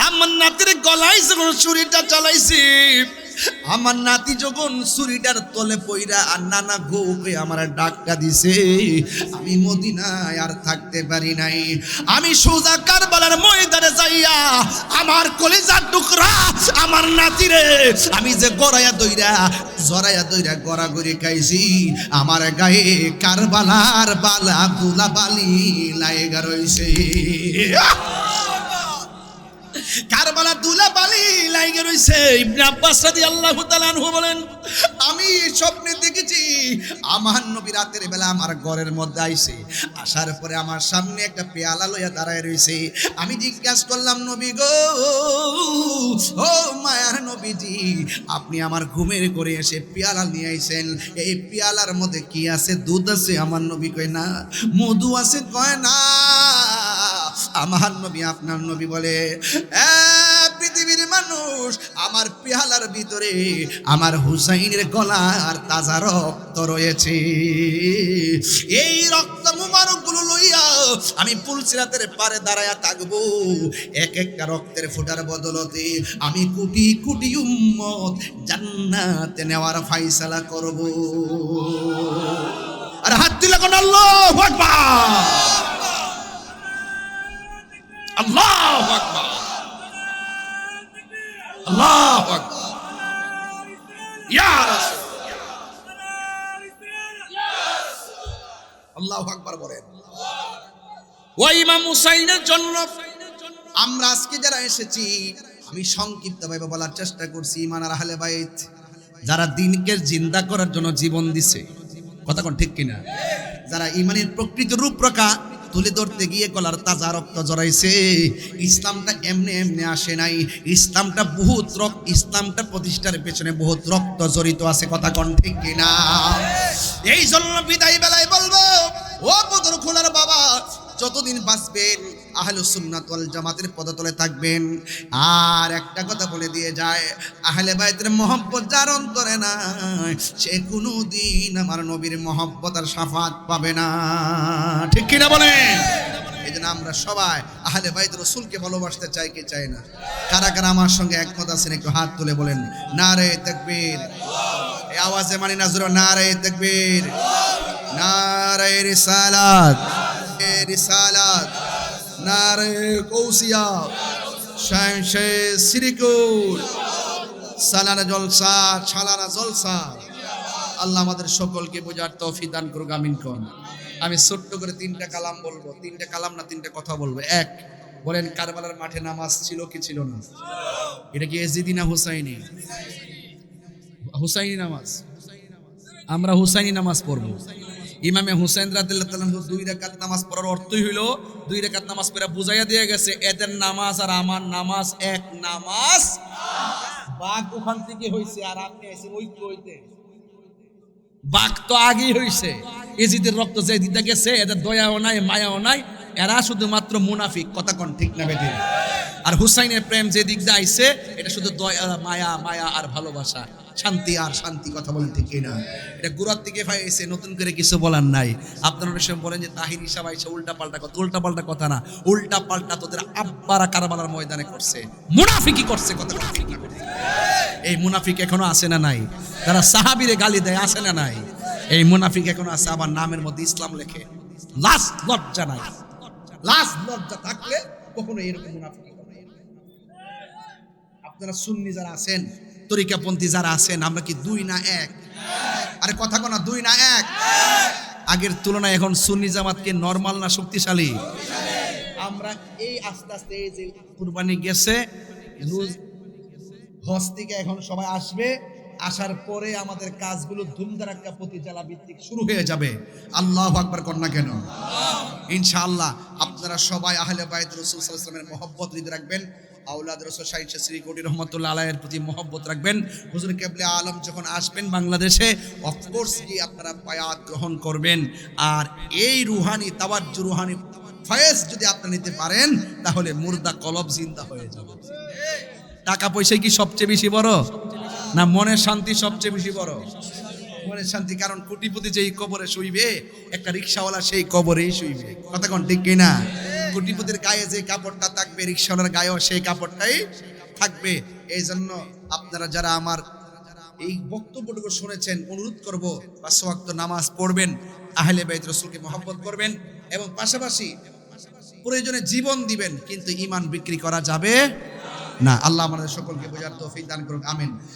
আমার নাতির গলায় যখন ছুরিটা চালাইছি, আমার নাতি যখন ছুরিটার তলে পইরা আর নানা গৌকে আমার ডাকটা দিছে, আমি মদিনায় আর থাকতে পারি নাই। আমি সোজা কারবালার ময়দানে যাইয়া আমার কলিজার টুকরা আমার নাতিরে আমি যে জরায়া দইরা গড়াগড়ি খাইছি, আমার গায়ে কারবালার বালা গুলা বালি লাইগা রইছে। কারবালা দুলা বালি লাইগে রইছে। ইবনে আব্বাস রাদিয়াল্লাহু তাআলা আনহু বলেন, আমি স্বপ্নে দেখেছি আমার নবী রাতের বেলা আমার ঘরের মধ্যে আইছে, আসার পরে আমার সামনে একটা পেয়ালা লইয়া দাঁড়ায় রইছে। আমি জিজ্ঞাসা করলাম, নবী গো, ও মায়ার নবীজি, আপনি আমার ঘুমের ঘরে এসে পেয়ালা নিয়ে আইছেন, এই পেয়ালার মধ্যে কি আছে? দুধ আছে? আমার নবী কয় না। মধু আছে? কয় না। আমার নবী, আপনার নবী বলে, পৃথিবীর মানুষ, আমার পেয়ালার ভিতরে আমার হুসাইনের গলার তাজা রক্ত রয়েছে। এই রক্ত মুবারক গুলো লইয়া আমি পুলসিরাতের পারে দাঁড়ায়া থাকবো। এক একটা রক্তের ফোঁটার বদলতে আমি কোটি কোটি উম্মত জান্নাতে নেওয়ার ফায়সালা করব। আর হাত দিলে কোন আল্লাহু আকবার, আল্লাহু আকবার, আল্লাহু আকবার, ইয়া রাসূল, আল্লাহু আকবার বলেন। ওই ইমাম হুসাইনের জন্য আমরা আজকে যারা এসেছি, আমি সংক্ষিপ্তভাবে বলার চেষ্টা করছি, ইমান আর আহলে বাইত যারা দিনকে জিন্দা করার জন্য জীবন দিছে, কথা কোন ঠিক কিনা? যারা ইমানের প্রকৃত রূপরেখা তুলে ধরতে গিয়ে গলার তাজা রক্ত জড়াইছে। ইসলামটা এমনি এমনি আসে নাই, ইসলামটা ইসলামটা প্রতিষ্ঠার পেছনে বহুত রক্ত জড়িত আছে, কথা কোন ঠিক কিনা? এই জন্য বিদায় বেলায় বলবো, ও বদর খোলার বাবা, যতদিন বাঁচবেন আহলুস সুন্নাত ওয়াল জামাতের পদতলে থাকবেন। আর একটা কথা বলে দিয়ে যায়, আহলে বাইতের মহব্বত যার অন্তরে না, সে কোনোদিন আমার নবীর মহব্বত আর শাফাত পাবে না, ঠিক কিনা বলেন? এই জন্য আমরা সবাই আহলে বাইত রাসূলকে ভালোবাসতে চাই, কি চাই না? কারা কারা আমার সঙ্গে একমত আছেন একটু হাত তুলে বলেন নারে তাকবীর। এই আওয়াজে মানি না জোরে নারে তাকবীর, নারে রিসালাত, রিসালাত, নারে কৌসিয়া, শামশে সিরিকুল, সালানা জলসা, ছালানা জলসা। আল্লাহ আমাদের সকলকে বোঝার তৌফিক দান করুক, আমিন কোন। আমি ছোট্ট করে তিনটা কালাম বলবো, তিনটা কালাম না তিনটা কথা বলবো। এক, বলেন কারবালার মাঠে নামাজ ছিল কি ছিল না? এটা কি এজিদি না হুসাইনি? হুসাইনি নামাজ। আমরা হুসাইনি নামাজ পড়বো। ইমামে হুসাইন রাদিয়াল্লাহু তাআলা দুই রাকাত নামাজ পড়ার অর্থই হইল, দুই রাকাত নামাজ পড়া বুঝাইয়া দিয়ে গেছে এদের নামাজ আর আমার নামাজ এক নামাজ। বাঘ ওখান থেকে হইছে আর আপনি এসে ঐক্য হইতে, বাঘ তো আগেই হইছে। এজিদের রক্ত যে দিতে গেছে, এদের দয়াও নাই মায়াও নাই, এরা শুধুমাত্র মুনাফিক, কথা কোন ঠিক না বেঠিক? আর হুসাইনের প্রেম যে দিক দিয়ে আইছে, এটা শুধু দয়া, মায়া, মায়া আর ভালোবাসা, শান্তি আর শান্তি, কথা বলেন ঠিক না? এটা গোড়ার থেকে পাইছে, নতুন করে কিছু বলার নাই। আপনারা অনেক সময় বলেন যে তাহির হিসাব আইসে উল্টা পাল্টা কথা, উল্টা পাল্টা কথা না, উল্টা পাল্টা তোদের আব্বারা কারবালার ময়দানে করছে, মুনাফিকি করছে, কথা ঠিক না? এই মুনাফিক এখনো আছে না নাই? যারা সাহাবীরে গালি দেয় আছে না নাই? এই মুনাফিক এখনো আছে, আবার নামের মধ্যে ইসলাম লেখে। লাজ লজ্জা নাই, লাজ লজ্জা থাকলে কখনো এরকম মুনাফিক হবে না। আপনারা সুন্নি যারা আছেন, তরিকাপন্থী যারা আছেন, আমরা কি দুই না এক? আরে কথা কোনা, দুই না এক? আগের তুলনায় এখন সুন্নি জামাত কি নরমাল না শক্তিশালী? আমরা এই আস্তে আস্তে এই যে কুরবানি গেছে, হজ থেকে এখন সবাই আসবে, আসার পরে আমাদের কাজগুলো ধুমধারাক্কা প্রতি জেলা ভিত্তিক শুরু হয়ে যাবে। আল্লাহু আকবার কন্যা কেন? ইনশাআল্লাহ আপনারা সবাই আহলে বাইত রাসূল সাল্লাল্লাহু আলাইহি ওয়াসাল্লামের মহব্বত হৃদয়ে রাখবেন। আওলাদ রাসূল শাহীন শ্রী কোটি রহমাতুল্লাহ আলাইহির প্রতি মহব্বত রাখবেন। হুজুর কেবলে আলম যখন আসবেন বাংলাদেশে, অফকোর্স কি আপনারা বায়াত গ্রহণ করবেন। আর এই রুহানি তাওয়াজ্জু, রুহানি ফয়েজ যদি আপনারা নিতে পারেন, তাহলে মুর্দা কলব জিন্দা হয়ে যাবে। টাকা পয়সা কি সবচেয়ে বেশি বড়, না মনের শান্তি সবচেয়ে বেশি বড়? মনের শান্তি। কারণ কোটিপতি যেই কবরে শুইবে, একটা রিকশাওয়ালা সেই কবরেই শুইবে। কথা কোন ঠিক কিনা? কোটিপতির গায়ে যে কাপড়টা থাকবে, রিকশাওয়ালার গায়েও সেই কাপড়টাই থাকবে। এই জন্য আপনারা যারা আমার এই বক্তব্যটুকু শুনেছেন, অনুরোধ করব 5 ওয়াক্ত নামাজ পড়বেন, আহলে বাইত রাসূলকে মহব্বত করবেন, এবং পাশাপাশি প্রয়োজনে জীবন দিবেন, কিন্তু ঈমান বিক্রি করা যাবে না। আল্লাহ আমাদের সকলকে বোঝার তৌফিক দান করুন, আমিন।